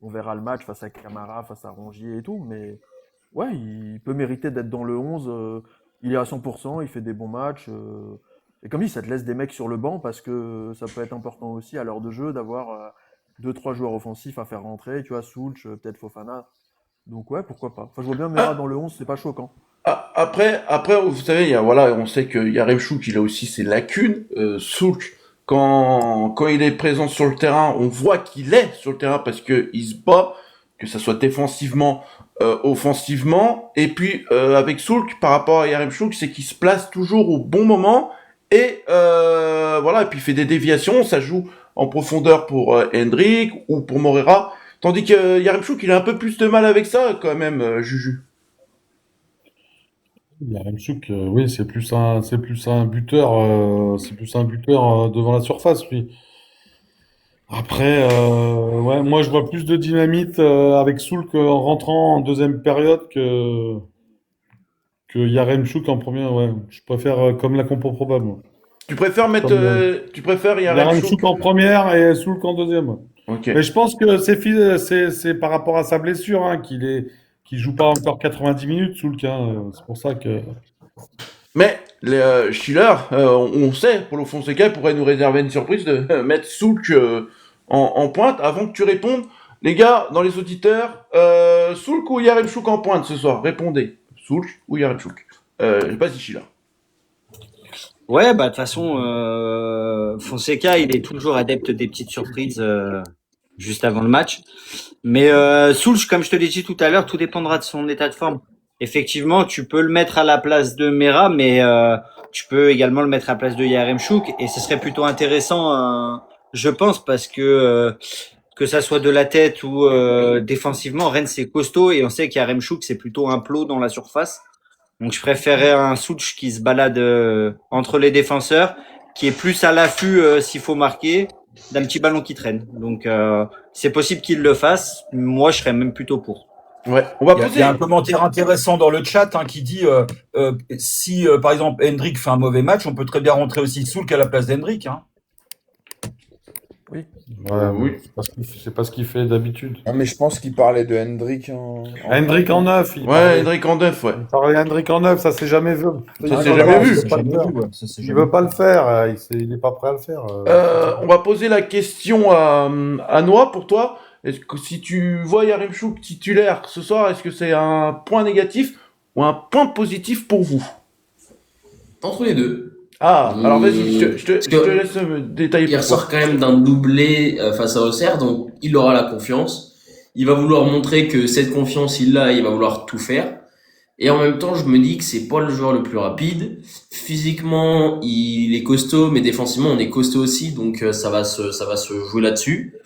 on verra le match face à Camara, face à Rongier et tout, mais ouais, il peut mériter d'être dans le 11. Il est à 100%, il fait des bons matchs. Et comme dit, ça te laisse des mecs sur le banc parce que ça peut être important aussi à l'heure de jeu d'avoir 2-3 joueurs offensifs à faire rentrer. Tu vois, Soulch, peut-être Fofana. Donc ouais, pourquoi pas. Enfin, je vois bien Mera dans le 11, c'est pas choquant. Après, vous savez, on sait que Yaremchuk, il a aussi ses lacunes. Souk, quand il est présent sur le terrain, on voit qu'il est sur le terrain parce que il se bat, que ça soit défensivement, offensivement. Et puis, avec Souk, par rapport à Yaremchuk, c'est qu'il se place toujours au bon moment. Et voilà, et puis il fait des déviations, ça joue en profondeur pour Hendrik ou pour Moreira. Tandis que Yaremchuk, il a un peu plus de mal avec ça, quand même, Juju. Yaremchuk, oui, c'est plus un buteur, devant la surface, lui. Après, ouais, moi je vois plus de dynamite avec Soulk en rentrant en deuxième période que Yaremchuk en première. Ouais, je préfère comme la compo probable, moi. Tu préfères tu préfères Yaremchuk Yaremchuk en première et Soulk en deuxième. Ouais. Ok. Mais je pense que c'est par rapport à sa blessure qu'il joue pas encore 90 minutes, Soulk. C'est pour ça que. Mais Schiller, on sait, Paulo Fonseca pourrait nous réserver une surprise de mettre Soulk en pointe. Avant que tu répondes, les gars, dans les auditeurs, Soulk ou Yaremchuk en pointe ce soir? Répondez. Soulk ou Yaremchuk? Vas-y, Schiller. Ouais, de toute façon, Fonseca, il est toujours adepte des petites surprises juste avant le match. Mais Soulch, comme je te l'ai dit tout à l'heure, tout dépendra de son état de forme. Effectivement, tu peux le mettre à la place de Mera, mais tu peux également le mettre à la place de Yaremchuk. Et ce serait plutôt intéressant, je pense, parce que ça soit de la tête ou défensivement, Rennes, c'est costaud. Et on sait qu'Yaremchuk, c'est plutôt un plot dans la surface. Donc je préférais un Soulch qui se balade entre les défenseurs, qui est plus à l'affût s'il faut marquer, d'un petit ballon qui traîne. Donc c'est possible qu'il le fasse. Moi, je serais même plutôt pour. Ouais, on va Il y a un commentaire intéressant dans le chat qui dit si par exemple Hendrik fait un mauvais match, on peut très bien rentrer aussi Soulk à la place d'Hendrik. Oui. Ouais, Oui. c'est pas ce qu'il fait d'habitude. Non, mais je pense qu'il parlait de Hendrik Hendrik en neuf, il Ouais, parlait. Hendrik en neuf, ouais. Il parlait Hendrik en neuf, ça s'est jamais vu. Ça s'est jamais vu. Ça s'est jamais vu, ouais. Ça s'est Il jamais veut vu. pas le faire, il est pas prêt à le faire. On va poser la question à Noah pour toi. Est-ce que si tu vois Yaremchuk titulaire ce soir, est-ce que c'est un point négatif ou un point positif pour vous? Entre les deux. Ah, alors vas-y, je Parce te que laisse me détailler il pourquoi. ressort quand même d'un doublé face à Auxerre, donc il aura la confiance. Il va vouloir montrer que cette confiance, il l'a, il va vouloir tout faire. Et en même temps, je me dis que c'est pas le joueur le plus rapide. Physiquement, il est costaud, mais défensivement, on est costaud aussi, donc ça va se jouer là-dessus.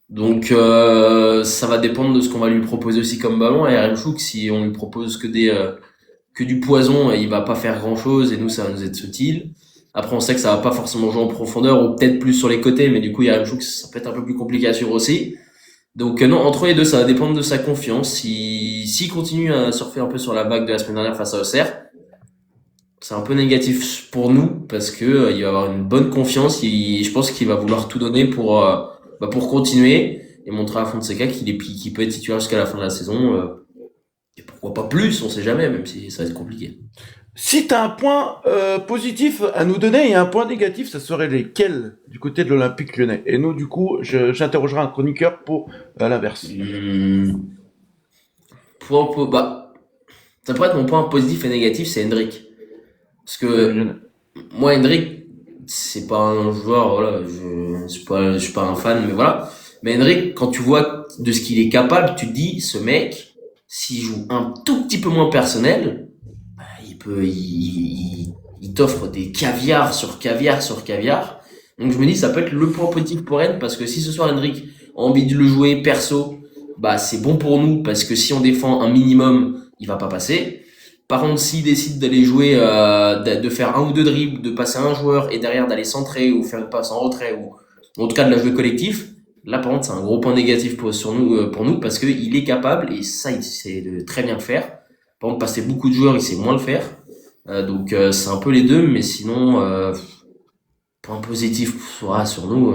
Donc ça va dépendre de ce qu'on va lui proposer aussi comme ballon. Et Yaremchuk, si on lui propose que du poison, il va pas faire grand-chose, et nous, ça va nous être utile. Après, on sait que ça va pas forcément jouer en profondeur, ou peut-être plus sur les côtés, mais du coup, Yaremchuk, ça peut être un peu plus compliqué à suivre aussi. Donc non, entre les deux, ça va dépendre de sa confiance. S'il continue à surfer un peu sur la vague de la semaine dernière face à Auxerre, c'est un peu négatif pour nous parce que il va avoir une bonne confiance. Je pense qu'il va vouloir tout donner pour continuer et montrer à Fonseca qu'il peut être titulaire jusqu'à la fin de la saison. Et pourquoi pas plus, on sait jamais, même si ça va être compliqué. Si t'as un point positif à nous donner et un point négatif, ça serait lesquels du côté de l'Olympique Lyonnais? Et nous, du coup, j'interrogerai un chroniqueur pour l'inverse. Ça pourrait être mon point positif et négatif, c'est Hendrik. Parce que moi, Hendrik, c'est pas un joueur, voilà, je suis pas un fan, mais voilà. Mais Hendrik, quand tu vois de ce qu'il est capable, tu te dis, ce mec, s'il joue un tout petit peu moins personnel, bah, il t'offre des caviar sur caviar sur caviar. Donc je me dis, ça peut être le point positif pour Rennes, parce que si ce soir Hendrik a envie de le jouer perso, bah c'est bon pour nous, parce que si on défend un minimum, il va pas passer. Par contre, s'il décide d'aller jouer, de faire un ou deux dribbles, de passer un joueur et derrière d'aller centrer ou faire une passe en retrait ou en tout cas de la jouer collectif, là par contre c'est un gros point négatif pour nous parce que il est capable et ça il sait très bien le faire. Par contre, passer beaucoup de joueurs, il sait moins le faire. Donc c'est un peu les deux, mais sinon point positif sur nous.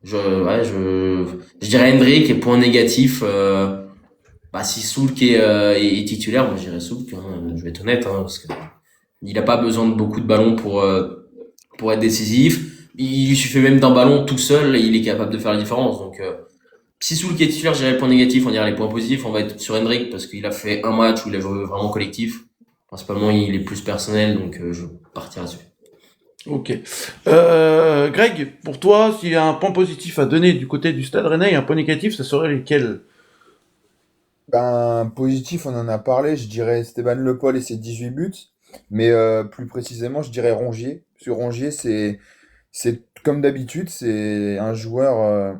Je dirais Hendrik et point négatif. Si Soulk est titulaire, moi je dirais Soulk, hein, je vais être honnête, parce que il a pas besoin de beaucoup de ballons pour être décisif. Il lui suffit même d'un ballon tout seul et il est capable de faire la différence. Donc si Soulk est titulaire, je dirais les points négatifs, on dirait les points positifs, on va être sur Hendrik parce qu'il a fait un match où il a joué vraiment collectif. Principalement, il est plus personnel, donc je partirai dessus. Ok. Greg, pour toi, s'il y a un point positif à donner du côté du Stade Rennais et un point négatif, ça serait lesquels? Ben, positif, on en a parlé, je dirais Stéphane Le Paul et ses 18 buts, mais plus précisément, je dirais Rongier. Parce que Rongier, c'est comme d'habitude, c'est un joueur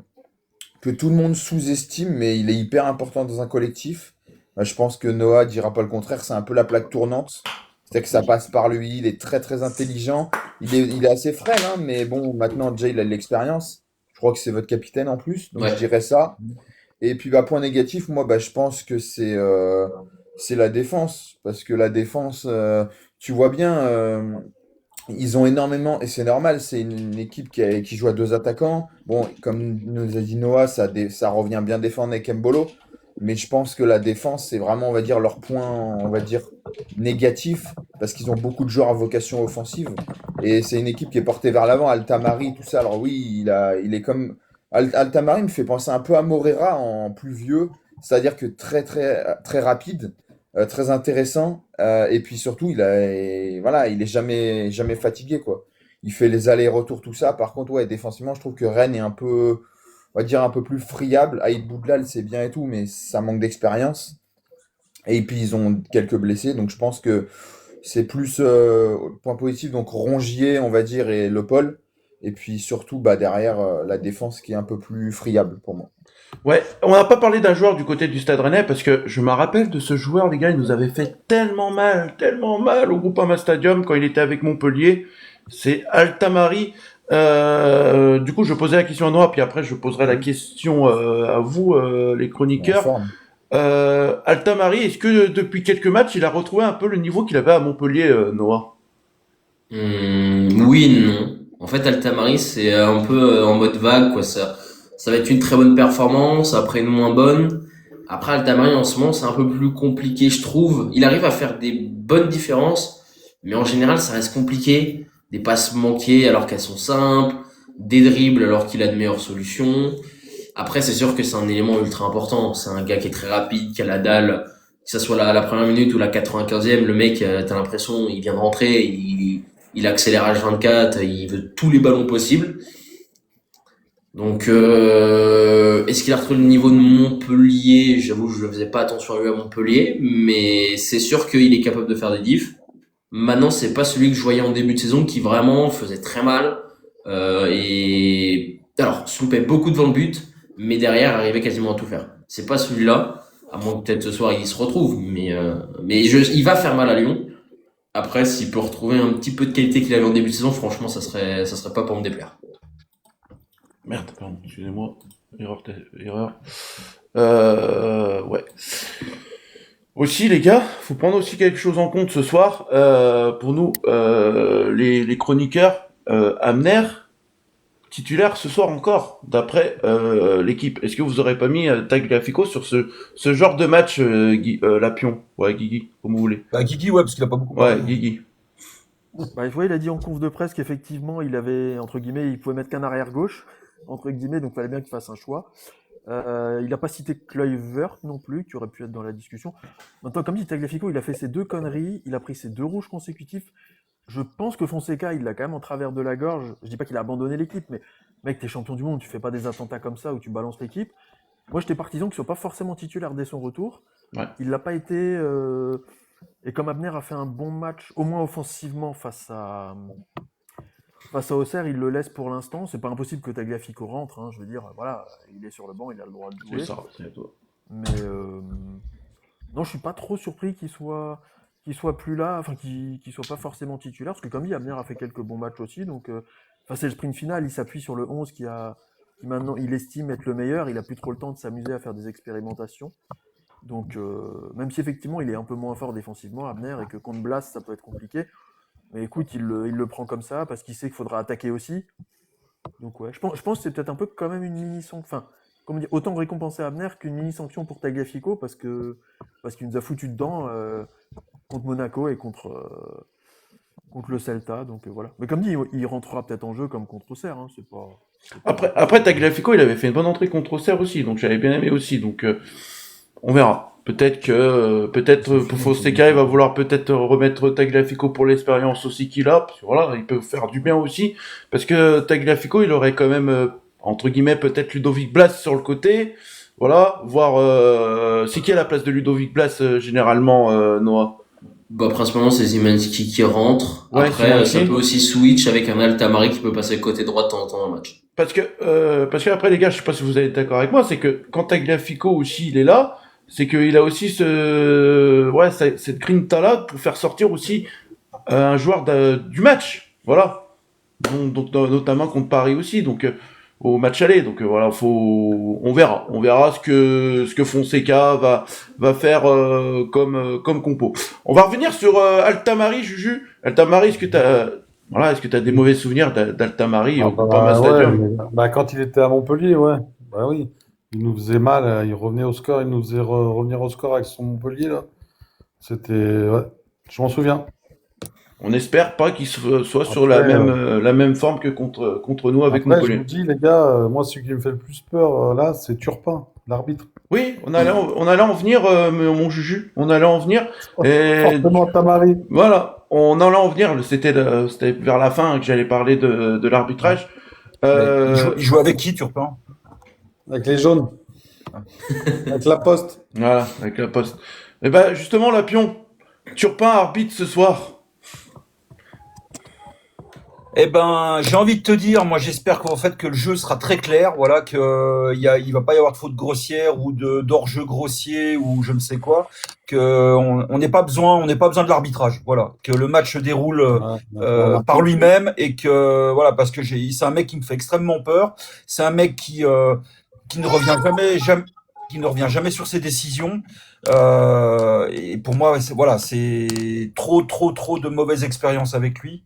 que tout le monde sous-estime, mais il est hyper important dans un collectif. Je pense que Noah dira pas le contraire, c'est un peu la plaque tournante. C'est que ça passe par lui, il est très très intelligent, il est assez frêle, hein, mais bon, maintenant déjà il a de l'expérience. Je crois que c'est votre capitaine en plus, donc Ouais. je dirais ça. Et puis point négatif, moi je pense que c'est la défense. Parce que la défense, tu vois bien, ils ont énormément, et c'est normal, c'est une équipe qui joue à deux attaquants. Bon, comme nous a dit Noah, ça revient bien défendre avec Mbolo. Mais je pense que la défense, c'est vraiment, on va dire, leur point, on va dire, négatif, parce qu'ils ont beaucoup de joueurs à vocation offensive. Et c'est une équipe qui est portée vers l'avant, Altamari, tout ça. Alors oui, il est comme... Altamari me fait penser un peu à Morera en plus vieux, c'est-à-dire que très très très rapide, très intéressant, et puis surtout voilà, il est jamais fatigué quoi. Il fait les allers-retours tout ça. Par contre ouais, défensivement, je trouve que Rennes est un peu, on va dire un peu plus friable. Aïd Boudlal c'est bien et tout, mais ça manque d'expérience. Et puis ils ont quelques blessés, donc je pense que c'est plus point positif. Donc Rongier, on va dire, et Le Paul. Et puis surtout, derrière, la défense qui est un peu plus friable pour moi. Ouais, on n'a pas parlé d'un joueur du côté du Stade Rennais parce que je me rappelle de ce joueur, les gars, il nous avait fait tellement mal au Groupama Stadium quand il était avec Montpellier. C'est Altamari. Du coup, je posais la question à Noah, puis après je poserai la question à vous, les En chroniqueurs. forme. Altamari, est-ce que depuis quelques matchs, il a retrouvé un peu le niveau qu'il avait à Montpellier, Noah? Oui, non. En fait, Altamari, c'est un peu en mode vague, quoi. Ça va être une très bonne performance, après une moins bonne. Après, Altamari, en ce moment, c'est un peu plus compliqué, je trouve. Il arrive à faire des bonnes différences, mais en général, ça reste compliqué. Des passes manquées alors qu'elles sont simples, des dribbles alors qu'il a de meilleures solutions. Après, c'est sûr que c'est un élément ultra important. C'est un gars qui est très rapide, qui a la dalle. Que ça soit la première minute ou la 95e, le mec, t'as l'impression, il vient de rentrer, il accélère H24, il veut tous les ballons possibles. Donc, est-ce qu'il a retrouvé le niveau de Montpellier? J'avoue, je ne faisais pas attention à lui à Montpellier, mais c'est sûr qu'il est capable de faire des diffs. Maintenant, c'est pas celui que je voyais en début de saison qui vraiment faisait très mal et alors se loupait beaucoup devant le but, mais derrière arrivait quasiment à tout faire. C'est pas celui-là, à moins que peut-être ce soir il se retrouve, mais il va faire mal à Lyon. Après, s'il peut retrouver un petit peu de qualité qu'il avait en début de saison, franchement, ça serait pas pour me déplaire. Merde, pardon, excusez-moi. Erreur. Ouais. Aussi, les gars, faut prendre aussi quelque chose en compte ce soir. Pour nous, les chroniqueurs, Amner, titulaire ce soir encore, d'après l'équipe. Est-ce que vous aurez pas mis Tagliafico sur ce genre de match, Lapion? Ouais, Guigui, comme vous voulez. Bah, Guigui, ouais, parce qu'il a pas beaucoup Ouais, parlé. Guigui. Bah, je vois, il a dit en conf de presse qu'effectivement, il avait, entre guillemets, il pouvait mettre qu'un arrière gauche, entre guillemets, donc il fallait bien qu'il fasse un choix. Il n'a pas cité Kluivert non plus, qui aurait pu être dans la discussion. Maintenant, comme dit Tagliafico, il a fait ses 2 conneries, il a pris ses 2 rouges consécutifs. Je pense que Fonseca, il l'a quand même en travers de la gorge. Je dis pas qu'il a abandonné l'équipe, mais mec, t'es champion du monde, tu fais pas des attentats comme ça où tu balances l'équipe. Moi, j'étais partisan qu'il soit pas forcément titulaire dès son retour. Ouais. Il l'a pas été. Et comme Abner a fait un bon match, au moins offensivement, face à Auxerre, il le laisse pour l'instant. C'est pas impossible que Tagliafico rentre. Hein, je veux dire, voilà, il est sur le banc, il a le droit de jouer. C'est ça, c'est à toi. Mais non, je suis pas trop surpris qu'il soit plus là, enfin qu'il soit pas forcément titulaire, parce que comme dit, Abner a fait quelques bons matchs aussi. Donc, c'est le sprint final, il s'appuie sur le 11 qui maintenant il estime être le meilleur. Il a plus trop le temps de s'amuser à faire des expérimentations. Donc, même si effectivement il est un peu moins fort défensivement, Abner, et que contre Blas ça peut être compliqué, mais écoute, il le prend comme ça parce qu'il sait qu'il faudra attaquer aussi. Donc ouais, je pense que c'est peut-être un peu quand même une mini-sanction, enfin, comment dire, autant récompenser Abner qu'une mini-sanction pour Tagliafico parce qu'il nous a foutu dedans contre Monaco et contre le Celta, donc voilà. Mais comme dit, il rentrera peut-être en jeu comme contre Auxerre, hein, c'est pas... Après Tagliafico, il avait fait une bonne entrée contre Auxerre aussi, donc j'avais bien aimé aussi, donc on verra. Peut-être Fonseca, il va vouloir peut-être remettre Tagliafico pour l'expérience aussi qu'il a, parce que voilà, il peut faire du bien aussi, parce que Tagliafico, il aurait quand même, entre guillemets, peut-être Ludovic Blas sur le côté, voilà, voir, c'est qui à la place de Ludovic Blas, généralement, Noah? Bah, principalement, c'est Zimanski qui rentre. Ouais, Après, ça Zimanski. peut aussi switch avec un Altamari qui peut passer côté droit de temps en temps dans le match. Parce que après, les gars, je sais pas si vous êtes d'accord avec moi, c'est que quand Tagliafico aussi, il est là, c'est qu'il a aussi cette grinta-là pour faire sortir aussi un joueur du match, voilà. Donc, notamment contre Paris aussi, donc au match aller. Donc voilà, on verra ce que Fonseca va faire comme compo. On va revenir sur Altamari, Juju. Altamari, est-ce que t'as des mauvais souvenirs d'Altamari au Groupama Stadium? Quand il était à Montpellier, ouais. Bah oui. Il nous faisait mal, il revenait au score, il nous faisait revenir au score avec son Montpellier, là. C'était... Ouais, je m'en souviens. On espère pas qu'il soit sur Après, la même forme que contre nous avec Après, je Montpellier. vous dis, les gars, moi, celui qui me fait le plus peur, là, c'est Turpin, l'arbitre. Oui, on allait en venir, mon Juju. On allait en venir. Et Fortement Tamari. voilà, on allait en venir. C'était vers la fin que j'allais parler de l'arbitrage. Il joue avec qui, Turpin? Avec les jaunes. Avec la poste. Voilà, avec la poste. Et ben justement, Lapion, Turpin arbitre ce soir. Eh ben, j'ai envie de te dire, moi j'espère qu'en fait que le jeu sera très clair, voilà, que il va pas y avoir de faute grossière ou d'hors-jeu grossier ou je ne sais quoi, que on n'ait pas besoin de l'arbitrage, voilà, que le match se déroule par lui-même et que voilà, parce que c'est un mec qui me fait extrêmement peur, c'est un mec qui ne revient jamais. qui ne revient jamais sur ses décisions. Et pour moi, c'est trop de mauvaises expériences avec lui.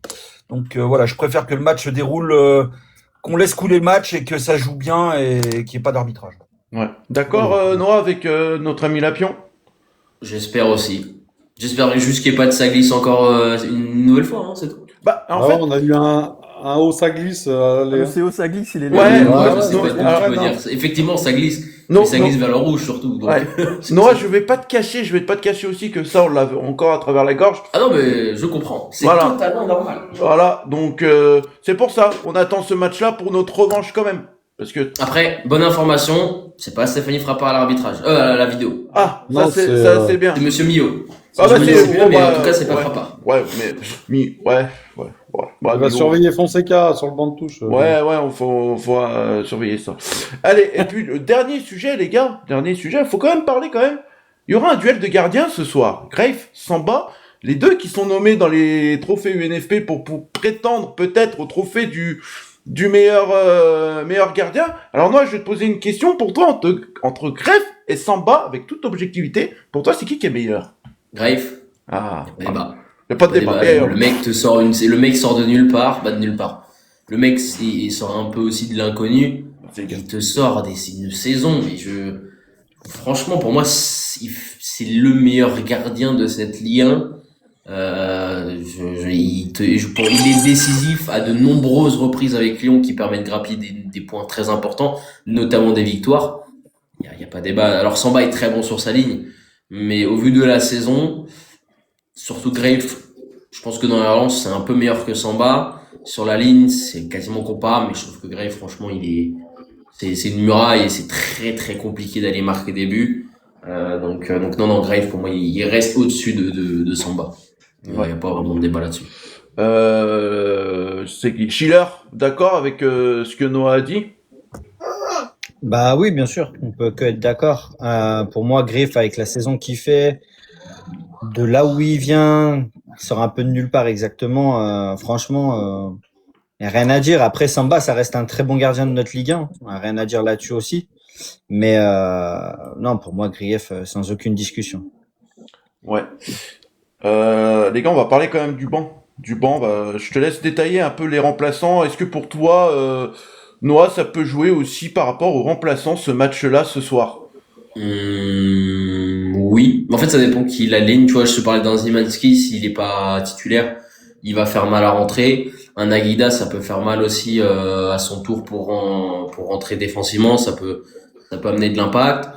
Donc voilà, je préfère que le match se déroule, qu'on laisse couler le match et que ça joue bien et qu'il n'y ait pas d'arbitrage. Ouais. D'accord, Noah, avec notre ami Lapion? J'espère aussi. J'espère juste qu'il n'y ait pas de ça glisse encore une nouvelle fois, hein, c'est tout. Bah, en fait, on a eu un haut ça glisse. Le CO ça glisse, il est là. Ouais, Je sais pas ce que je peux dire. Effectivement, ça glisse. Non, mais ça non. glisse vers le rouge surtout. Donc. Ouais. Noah, je vais pas te cacher aussi que ça, on l'a encore à travers la gorge. Ah non, mais je comprends. C'est Voilà. totalement normal. Voilà, donc c'est pour ça, on attend ce match-là pour notre revanche quand même. Parce que... Après, bonne information, c'est pas Stéphanie Frappard à l'arbitrage, à la vidéo. Ah, Non, ça c'est bien. C'est Monsieur Millot. Ah bah Je me c'est dis plus, bon, mais bah, en tout cas, c'est pas ouais. Frappard. Ouais, mais Bah, On va mais bon. surveiller Fonseca sur le banc de touche. Ouais, on faut surveiller ça. Allez, et puis le dernier sujet, les gars, faut quand même parler quand même. Il y aura un duel de gardiens ce soir. Graves, Samba, les deux qui sont nommés dans les trophées UNFP pour prétendre peut-être au trophée du meilleur gardien. Alors moi, je vais te poser une question pour toi entre Graves et Samba, avec toute objectivité. Pour toi, c'est qui est meilleur? Grave. Ah, Débat. y a pas de débat. Le mec te sort le mec sort de nulle part, de nulle part. Le mec, il sort un peu aussi de l'inconnu. Il te sort une saison, mais franchement, pour moi, c'est le meilleur gardien de cette Ligue 1. Il est décisif à de nombreuses reprises avec Lyon qui permettent de grappiller des points très importants, notamment des victoires. Il y a pas débat. Alors Samba est très bon sur sa ligne, mais au vu de la saison, surtout Grave, je pense que dans la relance c'est un peu meilleur que Samba. Sur la ligne, c'est quasiment comparable, mais je trouve que Grave, franchement, c'est une muraille et c'est très très compliqué d'aller marquer des buts. Donc non, Grave pour moi il reste au-dessus de Samba. Il n'y a pas vraiment de débat là-dessus. C'est qui? Schiller, d'accord avec ce que Noah a dit? Bah oui, bien sûr, on peut que être d'accord. Pour moi, Griff, avec la saison qu'il fait, de là où il vient, il sort un peu de nulle part exactement. Franchement, il n'y a rien à dire. Après, Samba, ça reste un très bon gardien de notre Ligue 1. Rien à dire là-dessus aussi. Mais non, pour moi, Grief, sans aucune discussion. Ouais. Les gars, on va parler quand même du banc. Je te laisse détailler un peu les remplaçants. Est-ce que pour toi, Noah, ça peut jouer aussi par rapport aux remplaçants ce match-là ce soir? Oui. En fait, ça dépend qui la ligne. Tu vois, je te parlais d'un Zimanski, s'il est pas titulaire, il va faire mal à rentrer. Un Aguida, ça peut faire mal aussi à son tour pour rentrer défensivement. Ça peut amener de l'impact.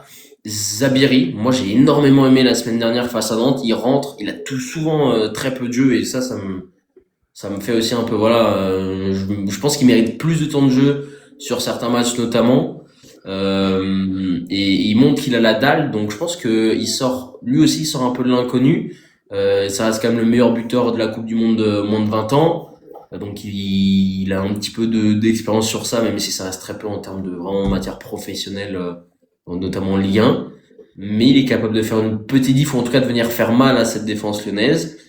Zabiri, moi j'ai énormément aimé la semaine dernière face à Nantes. Il rentre, il a souvent très peu de jeu et ça me fait aussi un peu je pense qu'il mérite plus de temps de jeu sur certains matchs notamment. Et il montre qu'il a la dalle, donc je pense que lui aussi il sort un peu de l'inconnu. Ça reste quand même le meilleur buteur de la Coupe du Monde de moins de 20 ans. Donc il a un petit peu d'expérience sur ça, même si ça reste très peu en termes de vraiment matière professionnelle, notamment en Ligue 1. Mais il est capable de faire une petite diff, ou en tout cas de venir faire mal à cette défense lyonnaise.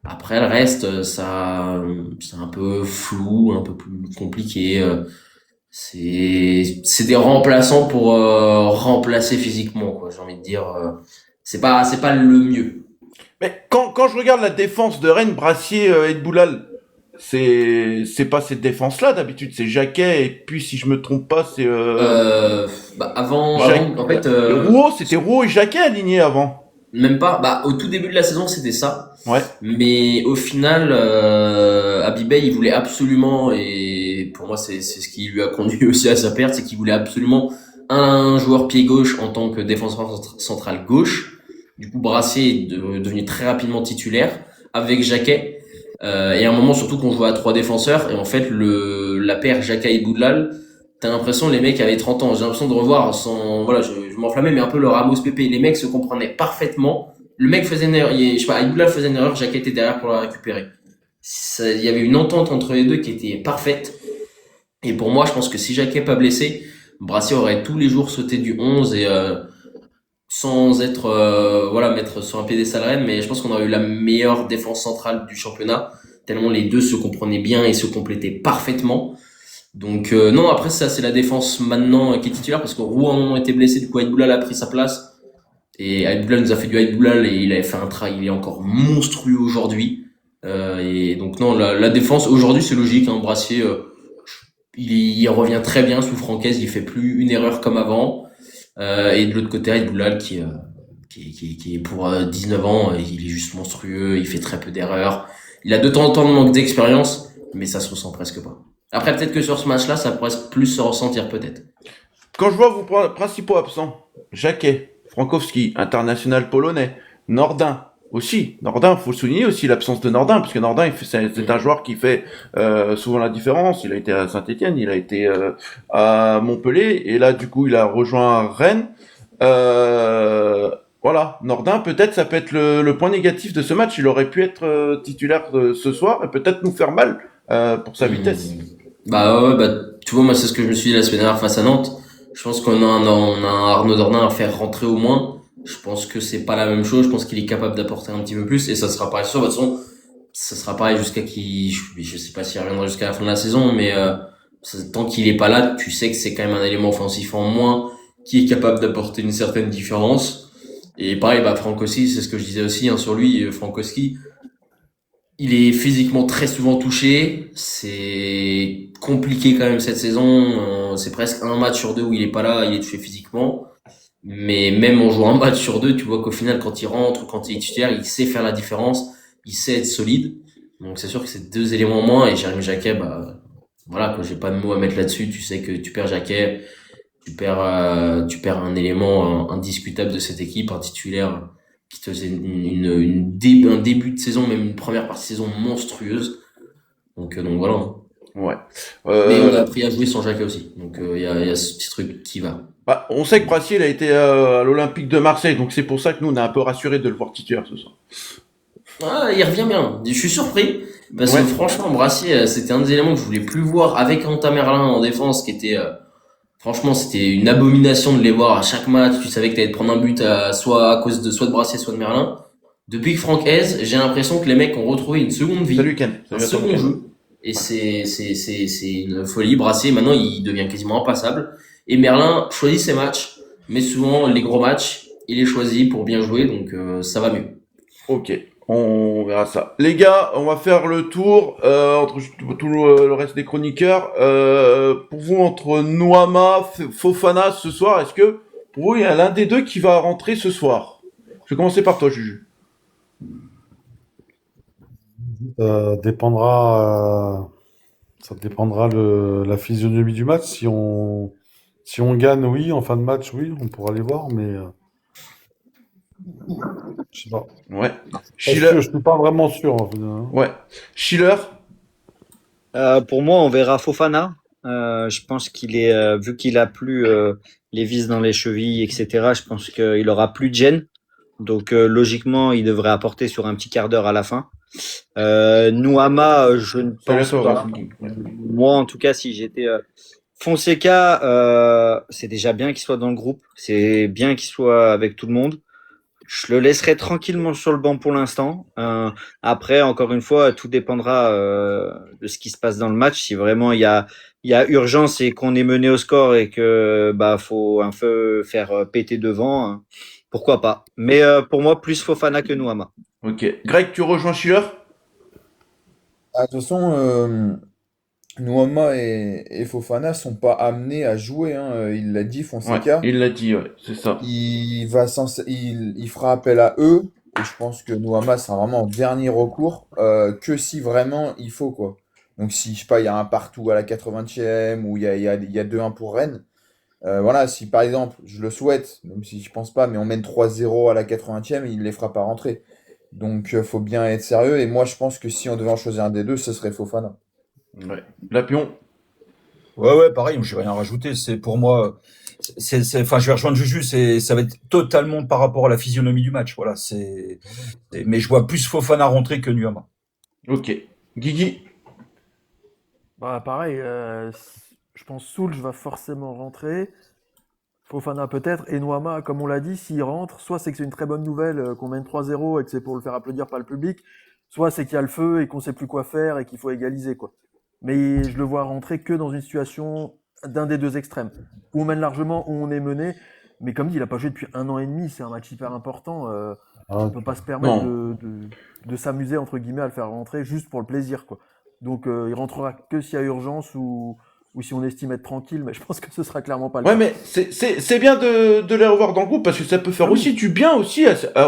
Après le reste, c'est un peu flou, un peu plus compliqué. C'est des remplaçants pour remplacer physiquement, quoi. J'ai envie de dire, c'est pas le mieux. Mais quand je regarde la défense de Rennes, Brassier et Boulal, c'est pas cette défense-là d'habitude, c'est Jacquet et puis si je me trompe pas, c'est avant en fait c'était Rouault et Jacquet alignés avant. Même pas. Au tout début de la saison, c'était ça. Ouais. Mais au final, Abibay, il voulait absolument, et pour moi, c'est ce qui lui a conduit aussi à sa perte, c'est qu'il voulait absolument un joueur pied gauche en tant que défenseur central gauche. Du coup, Brassier est devenu très rapidement titulaire avec Jacquet. Et à un moment, surtout qu'on jouait à 3 défenseurs, et en fait, la paire Jacquet et Boudlal, t'as l'impression les mecs avaient 30 ans. J'ai l'impression de revoir je m'enflammais, mais un peu le Ramos Pépé. Les mecs se comprenaient parfaitement. Le mec faisait une erreur, Boudlal faisait une erreur, Jacquet était derrière pour la récupérer. Il y avait une entente entre les deux qui était parfaite. Et pour moi, je pense que si Jacquet pas blessé, Brassier aurait tous les jours sauté du 11 et sans être mettre sur un piédestal Rennes, mais je pense qu'on aurait eu la meilleure défense centrale du championnat, tellement les deux se comprenaient bien et se complétaient parfaitement. Donc non, après ça c'est la défense maintenant qui est titulaire parce que Roux à un moment était blessé, du coup Aït-Boulal a pris sa place et Aït-Boulal nous a fait du Aït-Boulal et il avait fait un travail, il est encore monstrueux aujourd'hui. Et donc non, la défense aujourd'hui c'est logique, hein, Brassier il revient très bien sous Francaise, il fait plus une erreur comme avant. Et de l'autre côté Aït-Boulal qui est pour 19 ans, il est juste monstrueux, il fait très peu d'erreurs. Il a de temps en temps de manque d'expérience, mais ça se ressent presque pas. Après, peut-être que sur ce match-là, ça pourrait plus se ressentir, peut-être. Quand je vois vos principaux absents, Jacquet, Frankowski, international polonais, Nordin aussi. Nordin, faut souligner aussi l'absence de Nordin, parce que Nordin, c'est un joueur qui fait souvent la différence. Il a été à Saint-Etienne, il a été à Montpellier, et là, du coup, il a rejoint Rennes. Voilà, Nordin, peut-être ça peut être le point négatif de ce match. Il aurait pu être titulaire ce soir et peut-être nous faire mal pour sa vitesse. Bah ouais, bah tu vois, moi c'est ce que je me suis dit la semaine dernière face à Nantes. Je pense on a un Arnaud Dornin à faire rentrer au moins. Je pense que c'est pas la même chose. Je pense qu'il est capable d'apporter un petit peu plus et ça sera pareil. De toute façon, ça sera pareil jusqu'à je sais pas s'il reviendra jusqu'à la fin de la saison, mais tant qu'il est pas là, tu sais que c'est quand même un élément offensif en moins qui est capable d'apporter une certaine différence. Et pareil, bah Franck aussi, c'est ce que je disais aussi hein, sur lui, Frankowski. Il est physiquement très souvent touché. C'est compliqué quand même cette saison. C'est presque un match sur deux où il est pas là, il est touché physiquement. Mais même en jouant un match sur deux, tu vois qu'au final, quand il rentre ou quand il est titulaire, il sait faire la différence, il sait être solide. Donc c'est sûr que c'est deux éléments en moins. Et Jérémy Jacquet, bah voilà, quoi, j'ai pas de mots à mettre là-dessus. Tu sais que tu perds Jacquet, tu perds un élément indiscutable de cette équipe, un titulaire qui te faisait un début de saison, même une première partie de saison monstrueuse. Donc voilà. Ouais. Mais on a appris à jouer sans Jacquet aussi. Donc il y a ce petit truc qui va. Bah, on sait que Brassier il a été à l'Olympique de Marseille, donc c'est pour ça que nous on est un peu rassurés de le voir titulaire ce soir. Ah, il revient bien. Je suis surpris parce Ouais. que franchement, Brassier, c'était un des éléments que je voulais plus voir avec Quentin Merlin en défense, qui était franchement, c'était une abomination de les voir à chaque match. Tu savais que t'allais te prendre un but soit à cause de Brassier, soit de Merlin. Depuis que Franck Hez, j'ai l'impression que les mecs ont retrouvé une seconde vie, Salut Ken. un Salut à toi, second Ken. jeu. Et c'est une folie. Brassier, maintenant, il devient quasiment impassable. Et Merlin choisit ses matchs, mais souvent les gros matchs, il les choisit pour bien jouer, donc ça va mieux. Ok, on verra ça. Les gars, on va faire le tour entre tout le reste des chroniqueurs. Pour vous, entre Noama, Fofana ce soir, est-ce que pour vous, il y a l'un des deux qui va rentrer ce soir? Je vais commencer par toi, Juju. Ça dépendra la physionomie du match. Si on gagne, oui, en fin de match, oui, on pourra les voir, mais je sais pas. Ouais. Pas Schiller. sûr, je suis pas vraiment sûr. En fait, hein. Ouais. Schiller. Pour moi, on verra Fofana. Je pense qu'il est, vu qu'il a plus les vis dans les chevilles, etc. Je pense qu'il aura plus de gêne. Donc logiquement, il devrait apporter sur un petit quart d'heure à la fin. Nouama, je ne Salut à pense toi, pas. Rafiki. Ouais. Moi, en tout cas, si j'étais Fonseca, c'est déjà bien qu'il soit dans le groupe. C'est bien qu'il soit avec tout le monde. Je le laisserai tranquillement sur le banc pour l'instant. Après, encore une fois, tout dépendra de ce qui se passe dans le match. Si vraiment il y a urgence et qu'on est mené au score et que bah faut un peu faire péter devant, pourquoi pas. Mais pour moi, plus Fofana que Nouama. Ok. Greg, tu rejoins Schiller? Ah, de toute façon, Nuama et Fofana sont pas amenés à jouer, hein. Il l'a dit, Ouais, Fonseca. il l'a dit, ouais, c'est ça. Il fera appel à eux. Et je pense que Nuama sera vraiment en dernier recours, que si vraiment il faut, quoi. Donc si, je sais pas, il y a un partout à la 80e ou il y a 2-1 pour Rennes. Voilà, si par exemple, je le souhaite, même si je pense pas, mais on mène 3-0 à la 80e, il les fera pas rentrer. Donc faut bien être sérieux. Et moi, je pense que si on devait en choisir un des deux, ce serait Fofana. Ouais. Lapion. Ouais, pareil, je vais rien rajouter. C'est pour moi, enfin, je vais rejoindre Juju. Ça va être totalement par rapport à la physionomie du match. Voilà, mais je vois plus Fofana rentrer que Nuama. Ok. Guigui. Bah, pareil, je pense Soulj va forcément rentrer. Fofana peut-être. Et Noama, comme on l'a dit, s'il rentre, soit c'est que c'est une très bonne nouvelle qu'on mène 3-0 et que c'est pour le faire applaudir par le public, soit c'est qu'il y a le feu et qu'on sait plus quoi faire et qu'il faut égaliser, quoi. mais je le vois rentrer que dans une situation d'un des deux extrêmes, où on mène largement, où on est mené. Mais comme dit, il n'a pas joué depuis 1 an et demi, c'est un match hyper important. On Ah, ne peut pas se permettre Non. de s'amuser, entre guillemets, à le faire rentrer juste pour le plaisir, quoi. Donc il rentrera que s'il y a urgence ou si on estime être tranquille, mais je pense que ce sera clairement pas le Ouais, cas. mais c'est bien de les revoir dans le groupe parce que ça peut faire Ah oui. aussi du bien aussi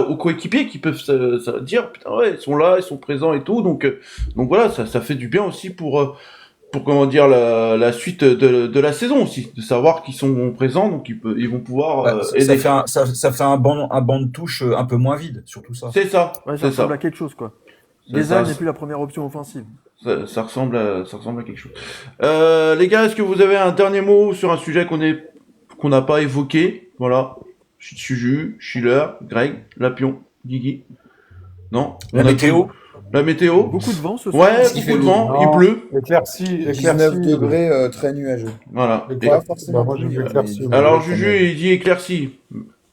aux coéquipiers qui peuvent se dire putain ouais ils sont là, ils sont présents et tout donc voilà ça fait du bien aussi pour comment dire la suite de la saison aussi de savoir qu'ils sont présents donc ils vont pouvoir Bah, ça aider. fait un banc de touche un peu moins vide, surtout ça. C'est ça, Ouais, ça c'est ressemble ça. à quelque chose, quoi. C'est Ghezzal ça. n'est plus la première option offensive. Ça ressemble à quelque chose. Les gars, est-ce que vous avez un dernier mot sur un sujet qu'on n'a pas évoqué? Voilà. Juju, Schiller, Greg, Lapion, Guigui. Non? La On a météo. tout. La météo? Beaucoup de vent ce soir. Ouais, qu'il beaucoup fait de beau. vent, Non. il pleut. Éclairci, 19 degrés, très nuageux. Voilà. Et Et- quoi Pas forcément moi, je pluie, veux mais éclairci. du alors soleil, quand Juju, même. il dit éclairci.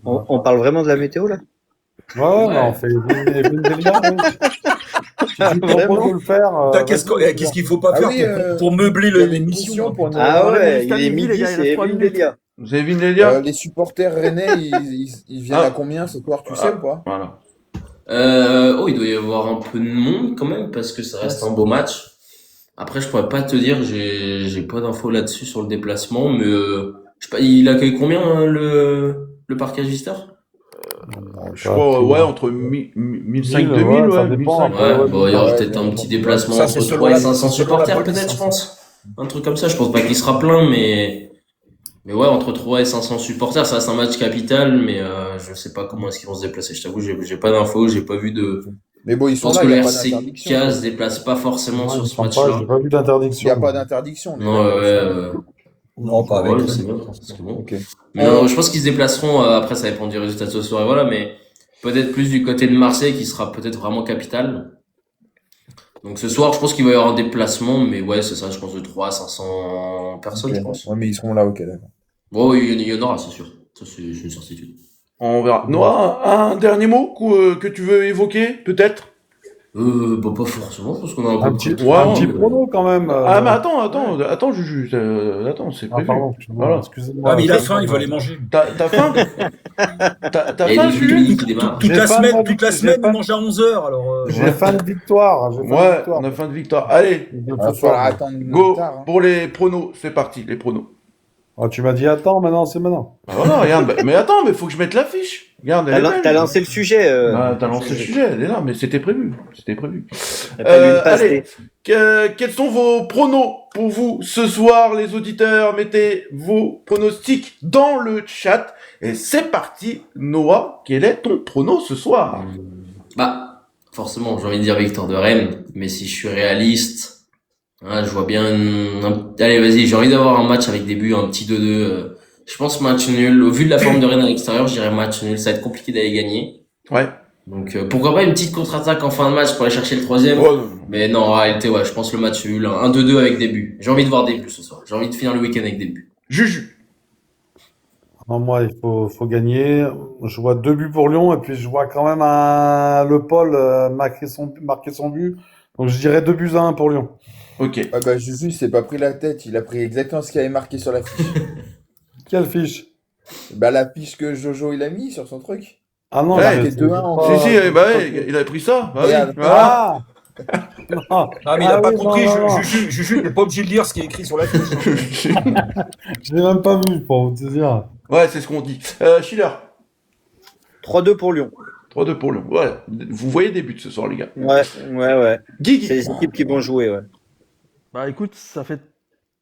On parle vraiment de la météo là? Ouais, Ouais. mais on fait Vindelia, oui. Si tu me proposes de le faire. Putain, qu'est-ce qu'il faut pas Ah faire oui, pour meubler il y avait une l'émission? mission pour Ah On a ouais, mis il est midi, les midi, gars, il reste c'est 3 minutes. Vindelia. Vous avez Vindelia? Les supporters rennais, ils viennent Ah. à combien ce soir, tu sais ou pas? Voilà. Il doit y avoir un peu de monde quand même parce que ça reste un beau match. Après, je pourrais pas te dire, j'ai pas d'infos là-dessus sur le déplacement, mais je sais pas, il accueille combien le parquet Gister? Je crois, ouais, entre 1005 1000, 2000, ouais, ça ouais, dépend 1005. après, Ouais, ouais, bon, il y aura ouais, peut-être un ouais, petit ouais. déplacement Ça, c'est entre selon 3 et la- 500 selon la supporters police, peut-être, je hein. pense. Un truc comme ça, je pense pas qu'il sera plein, mais ouais, entre 3 et 500 supporters, ça reste un match capital, mais je sais pas comment est-ce qu'ils vont se déplacer. Je t'avoue, j'ai pas d'infos, j'ai pas vu de... Mais bon, ils Je sont pense là, que il le n'y a pas RCK d'interdiction. se déplace pas forcément Non, sur il ce me semble pas, match-là. j'ai pas vu Il d'interdiction. n'y a pas d'interdiction. on est Non, d'accord. ouais, Non, pas avec. ouais, c'est bien, c'est bon. Ok. Mais non, je pense qu'ils se déplaceront, après ça dépend du résultat de ce soir, et voilà, mais peut-être plus du côté de Marseille qui sera peut-être vraiment capital. Donc ce soir, je pense qu'il va y avoir un déplacement, mais ouais, c'est ça, je pense de 3 à 500 personnes, Ok. je pense. Ouais, mais ils seront là, ok, d'accord. Bon, il y en aura, c'est sûr. Ça, c'est une certitude. On verra. Noah, un dernier mot que tu veux évoquer, peut-être? Bah, pas forcément, parce qu'on a un Un peu petit, pris. Ouais, un petit ouais. prono quand même. Ah, mais attends, Juju, attends, c'est Ah, prévu. pardon, excuse-moi, Voilà. excusez-moi. Ah, mais il a faim, il veut les manger. T'as faim? T'as Il y a faim, des Juju? mini qui démarrent. Toute J'ai la faim, semaine, moi, toute la j'ai semaine, faim. il mange à 11h, alors. J'ai faim de victoire. J'ai faim de Ouais, victoire. on a faim de victoire. Allez, De Il ce va soir. falloir attendre go tard. Hein. pour les pronos. C'est parti, les pronos. Oh, tu m'as dit attends, maintenant c'est maintenant. Ah voilà, regarde, mais attends, mais faut que je mette l'affiche. Regarde, elle est belle. T'as lancé le sujet. Ah, t'as lancé le sujet, elle est là, mais c'était prévu. C'était prévu. T'as pas lu le passé. Allez, quels sont vos pronos pour vous ce soir, les auditeurs? Mettez vos pronostics dans le chat. Et c'est parti. Noah, quel est ton prono ce soir? Bah, forcément, j'ai envie de dire victoire de Rennes, mais si je suis réaliste, je vois bien allez, vas-y, j'ai envie d'avoir un match avec des buts, un petit 2-2. Je pense match nul. Au vu de la forme de Rennes à l'extérieur, je dirais match nul. Ça va être compliqué d'aller gagner. Ouais. Donc, pourquoi pas une petite contre-attaque en fin de match pour aller chercher le troisième. Oh, non. Mais non, en réalité, ouais, je pense le match nul. Un 2-2 avec des buts. J'ai envie de voir des buts ce soir. J'ai envie de finir le week-end avec des buts. Juju. Non, moi, il faut gagner. Je vois 2 buts pour Lyon et puis je vois quand même le Paul marquer son but. Donc je dirais 2 buts à 1 pour Lyon. Ok. Ouais, bah, Juju, il s'est pas pris la tête. Il a pris exactement ce qu'il avait marqué sur la fiche. Quelle fiche? Bah, la fiche que Jojo il a mis sur son truc. Ah non, Ouais, mais c'est 2-1 en pas- Si, bah ouais, il a pris ça. Bah oui. Regarde. Voilà. Ah non. Ah, mais il a Ah pas oui, compris. non, non. Juju, t'es pas obligé de lire ce qui est écrit sur la fiche. Je l'ai même pas vu pour vous dire. Ouais, c'est ce qu'on dit. Schiller. 3-2 pour Lyon. 3-2 pour Lyon. Ouais. Vous voyez des buts ce soir, les gars. Ouais. Guigui. C'est les équipes qui vont jouer, ouais. Bah écoute, ça fait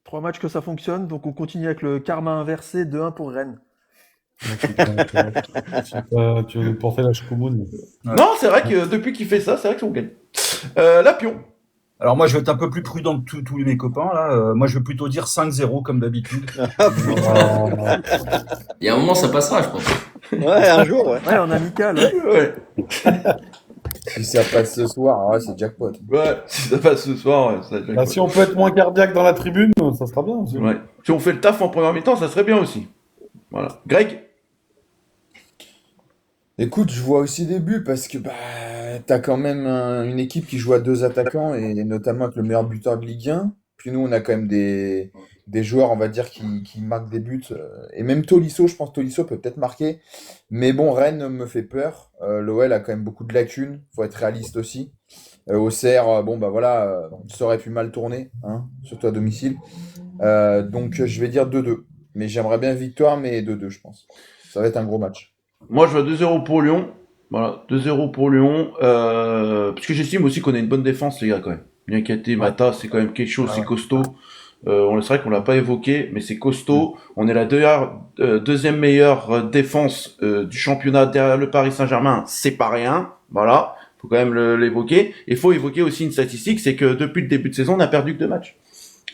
3 matchs que ça fonctionne, donc on continue avec le karma inversé, 2-1 pour Rennes. Tu veux nous porter la choucoumoune. Non, c'est vrai que depuis qu'il fait ça, c'est vrai qu'on gagne. Lapion. Alors moi, je vais être un peu plus prudent que tous mes copains là. Moi, je vais plutôt dire 5-0 comme d'habitude. Il y a un moment, ça passera, je pense. Ouais, un jour, ouais. Ouais, en amical. Ouais. Ouais. Si ça passe ce soir, ouais, c'est jackpot. Ouais, si ça passe ce soir, ouais, ça va être Bah, si on peut être moins cardiaque dans la tribune, ça sera bien aussi. Ouais. Si on fait le taf en première mi-temps, ça serait bien aussi. Voilà. Greg. Écoute, je vois aussi des buts parce que bah, t'as quand même une équipe qui joue à 2 attaquants et notamment avec le meilleur buteur de Ligue 1. Puis nous, on a quand même des joueurs, on va dire, qui marquent des buts. Et même Tolisso, je pense que Tolisso peut peut-être marquer. Mais bon, Rennes me fait peur. L'OL a quand même beaucoup de lacunes. Faut être réaliste aussi. Auxerre, bon, bah voilà, ça aurait pu mal tourner, hein, surtout à domicile. Donc, je vais dire 2-2. Mais j'aimerais bien victoire, mais 2-2, je pense. Ça va être un gros match. Moi, je vois 2-0 pour Lyon. Voilà, 2-0 pour Lyon. Parce que j'estime aussi qu'on a une bonne défense, les gars, quand même. Bien qu'Até, Mata, c'est quand même quelque chose, c'est costaud. C'est vrai qu'on l'a pas évoqué, mais c'est costaud. On est la deuxième meilleure défense du championnat derrière le Paris Saint-Germain. C'est pas rien. Voilà, faut quand même l'évoquer. Et faut évoquer aussi une statistique, c'est que depuis le début de saison, on a perdu que 2 matchs.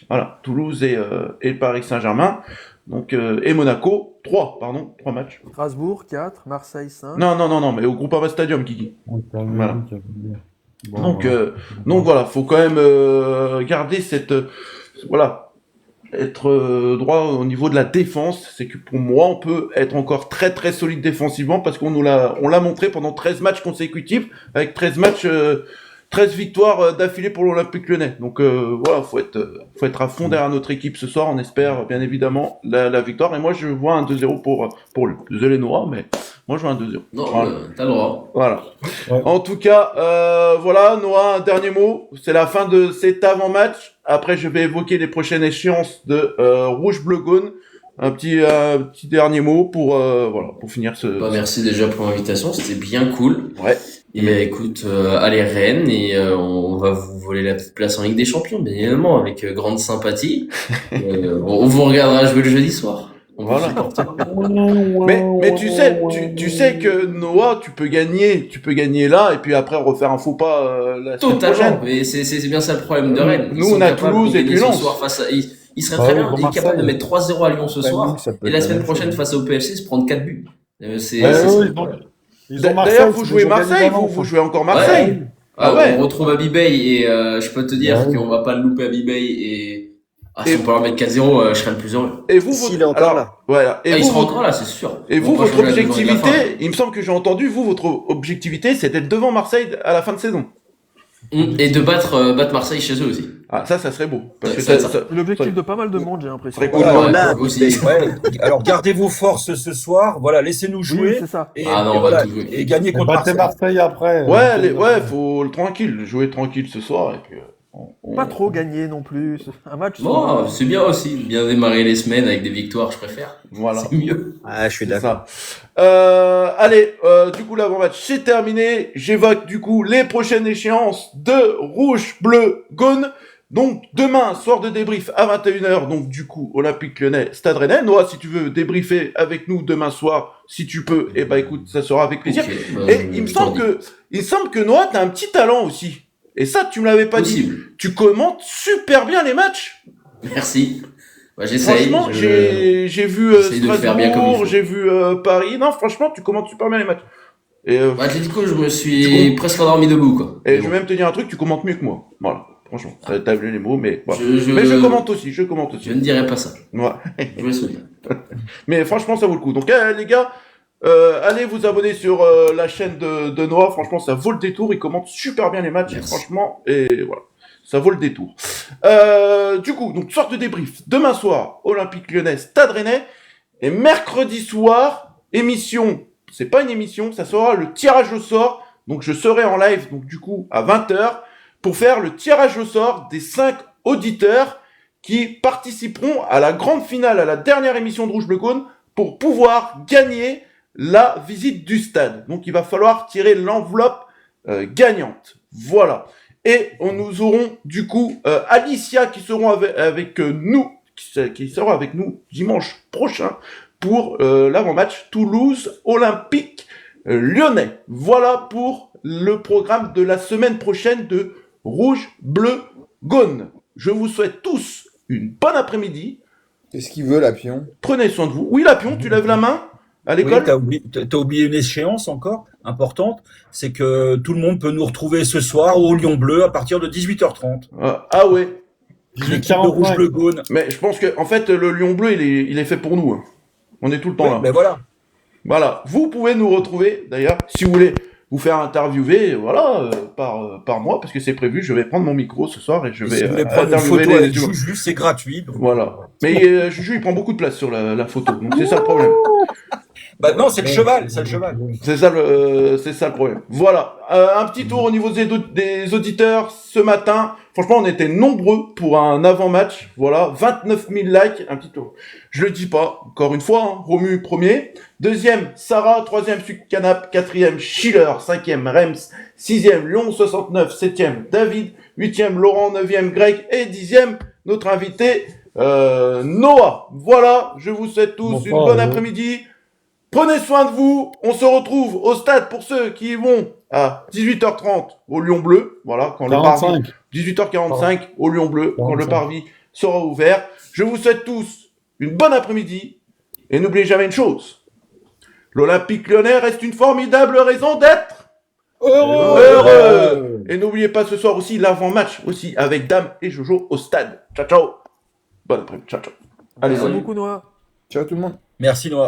Voilà, Toulouse et le Paris Saint-Germain. Donc, et Monaco, 3 matchs. Strasbourg, 4, Marseille, 5. Non, mais au Groupama Stadium, Kiki. Voilà. Bon, Donc voilà, faut quand même garder cette, voilà, être droit au niveau de la défense. C'est que pour moi, on peut être encore très très solide défensivement parce qu'on l'a montré pendant 13 matchs consécutifs avec 13 victoires d'affilée pour l'Olympique Lyonnais. Donc voilà, faut être à fond derrière notre équipe ce soir. On espère bien évidemment la victoire. Et moi, je vois un 2-0 pour lui. Désolé Noah, mais moi je vois un 2-0. Non, voilà. t'as le droit. Voilà. Ouais. En tout cas, voilà, Noah, un dernier mot. C'est la fin de cet avant-match. Après, je vais évoquer les prochaines échéances de Rouge Bleu Gaune. Un petit dernier mot pour finir ce. Bah, merci déjà pour l'invitation, c'était bien cool. Ouais. Et écoute, allez Rennes et on va vous voler la petite place en Ligue des Champions, bien évidemment, avec grande sympathie. On vous regardera jouer le jeudi soir. On vous Voilà. supportera. Mais tu sais que Noah, tu peux gagner là et puis après refaire un faux pas la semaine Totalement. prochaine. Mais c'est bien ça le problème de Rennes. Nous, on a Toulouse et puis Lens. Il serait très bien Marseille. capable de mettre 3-0 à Lyon ce soir ça peut et être la la semaine même prochaine chose. face au PFC se prendre 4 buts. C'est Ils ont Marseille, D'ailleurs, vous c'est jouez déjà Marseille, gagné vous jouez encore Marseille. Ah Ah ouais. On retrouve Abibay et je peux te dire qu'on va pas le louper Abibay et si on peut leur mettre 4-0, je serais le plus heureux. Et vous, S'il est encore là. Voilà. Et Il vous, sera encore là, c'est sûr. et vous, On va votre changer la saison de la fin. objectivité, il me semble que j'ai entendu, votre objectivité, c'est d'être devant Marseille à la fin de saison. Et de battre Marseille chez eux aussi. Ah, ça serait beau. Parce Ouais, que ça- ça- C'est l'objectif de pas mal de monde, j'ai l'impression. Très cool. Voilà, Ouais, là, aussi. Ouais. Alors gardez vos forces ce soir. Voilà, laissez-nous Oui, jouer. c'est ça. Et, Ah non, et on va voilà, tout jouer. et gagner contre Battez Marseille. Marseille après. Ouais, faut le tranquille, jouer tranquille ce soir et puis Pas trop gagner non plus. Un match. Bon, c'est bien aussi. Bien démarrer les semaines avec des victoires, je préfère. Voilà. C'est mieux. Ah, je suis C'est d'accord. ça. Allez, du coup l'avant-match c'est terminé. J'évoque du coup les prochaines échéances de Rouge Bleu Gaune. Donc demain, soir de débrief à 21h, donc du coup Olympique Lyonnais, Stade Rennais. Noah, si tu veux débriefer avec nous demain soir, si tu peux, et bah écoute, ça sera avec plaisir. Ok, Et il me semble que Noah, t'as un petit talent aussi. Et ça, tu me l'avais pas dit. possible. Tu commentes super bien les matchs. Merci. Bah, j'essaye. Franchement, Je- j'ai vu j'essaye de le faire bien comme il Strasbourg, faut. j'ai vu Paris. Non, franchement, tu commentes super bien les matchs. Et, Bah, Atletico, je me suis presque endormi debout, quoi. et Mais je bon. vais même te dire un truc, tu commentes mieux que moi. Voilà, franchement. T'as vu les mots, mais voilà. Je- Mais je commente aussi, je commente Je aussi. ne dirais pas ça. Ouais. Je me souviens. Mais franchement, ça vaut le coup. Donc, les gars, allez vous abonner sur la chaîne de Noah. Franchement, ça vaut le détour. Il commente super bien les matchs. Merci. Franchement, et voilà. Ça vaut le détour. Du coup, donc, sorte de débrief. Demain soir, Olympique Lyonnais, Stade Rennais. Et mercredi soir, émission. C'est pas une émission, ça sera le tirage au sort. Donc, je serai en live, donc, du coup, à 20h, pour faire le tirage au sort des 5 auditeurs qui participeront à la grande finale, à la dernière émission de Rouge Bleu Gaune, pour pouvoir gagner la visite du stade. Donc, il va falloir tirer l'enveloppe gagnante. Voilà. Et nous aurons, du coup, Alicia qui seront avec nous, qui sera avec nous dimanche prochain pour l'avant-match Toulouse Olympique Lyonnais. Voilà pour le programme de la semaine prochaine de Rouge Bleu Gaune. Je vous souhaite tous une bonne après-midi. Qu'est-ce qu'il veut, la pion? Prenez soin de vous. Oui, Lapion, tu lèves la main à Oui, l'école. t'as oublié une échéance encore importante, c'est que tout le monde peut nous retrouver ce soir au Lion Bleu à partir de 18h30. Ah ouais. L'équipe de Rouge Bleu Gaune. Mais je pense que en fait le Lion Bleu il est fait pour nous. Hein. On est tout le temps là. Ben voilà. Voilà. Vous pouvez nous retrouver d'ailleurs si vous voulez vous faire interviewer, voilà, par moi, parce que c'est prévu. Je vais prendre mon micro ce soir et je Et vais si vous voulez prendre une interviewer photo avec joueurs. Juju, c'est gratuit. Donc... Voilà. Mais Juju, il prend beaucoup de place sur la photo, donc c'est ça le problème. Bah non, c'est le cheval, c'est le cheval. C'est ça le problème. Voilà. Un petit tour au niveau des auditeurs ce matin. Franchement, on était nombreux pour un avant-match. Voilà. 29 000 likes. Un petit tour. Je le dis pas. Encore une fois, hein. Romu, premier. Deuxième, Sarah. Troisième, Sucanap. Quatrième, Schiller. Cinquième, Rems. Sixième, Lyon 69. Septième, David. Huitième, Laurent. Neuvième, Greg. Et dixième, notre invité, Noah. Voilà. Je vous souhaite tous une bonne après-midi. Prenez soin de vous, on se retrouve au stade pour ceux qui y vont à 18h30 au Lion Bleu, voilà, quand 45. 18h45 au Lion Bleu, quand le 45. parvis sera ouvert. Je vous souhaite tous une bonne après-midi et n'oubliez jamais une chose, l'Olympique Lyonnais reste une formidable raison d'être heureux. Et n'oubliez pas ce soir aussi l'avant-match aussi avec Dame et Jojo au stade. Ciao ciao. Bonne après-midi, ciao ciao. Allez, Merci salut. beaucoup, Noah. Ciao tout le monde. Merci Noah.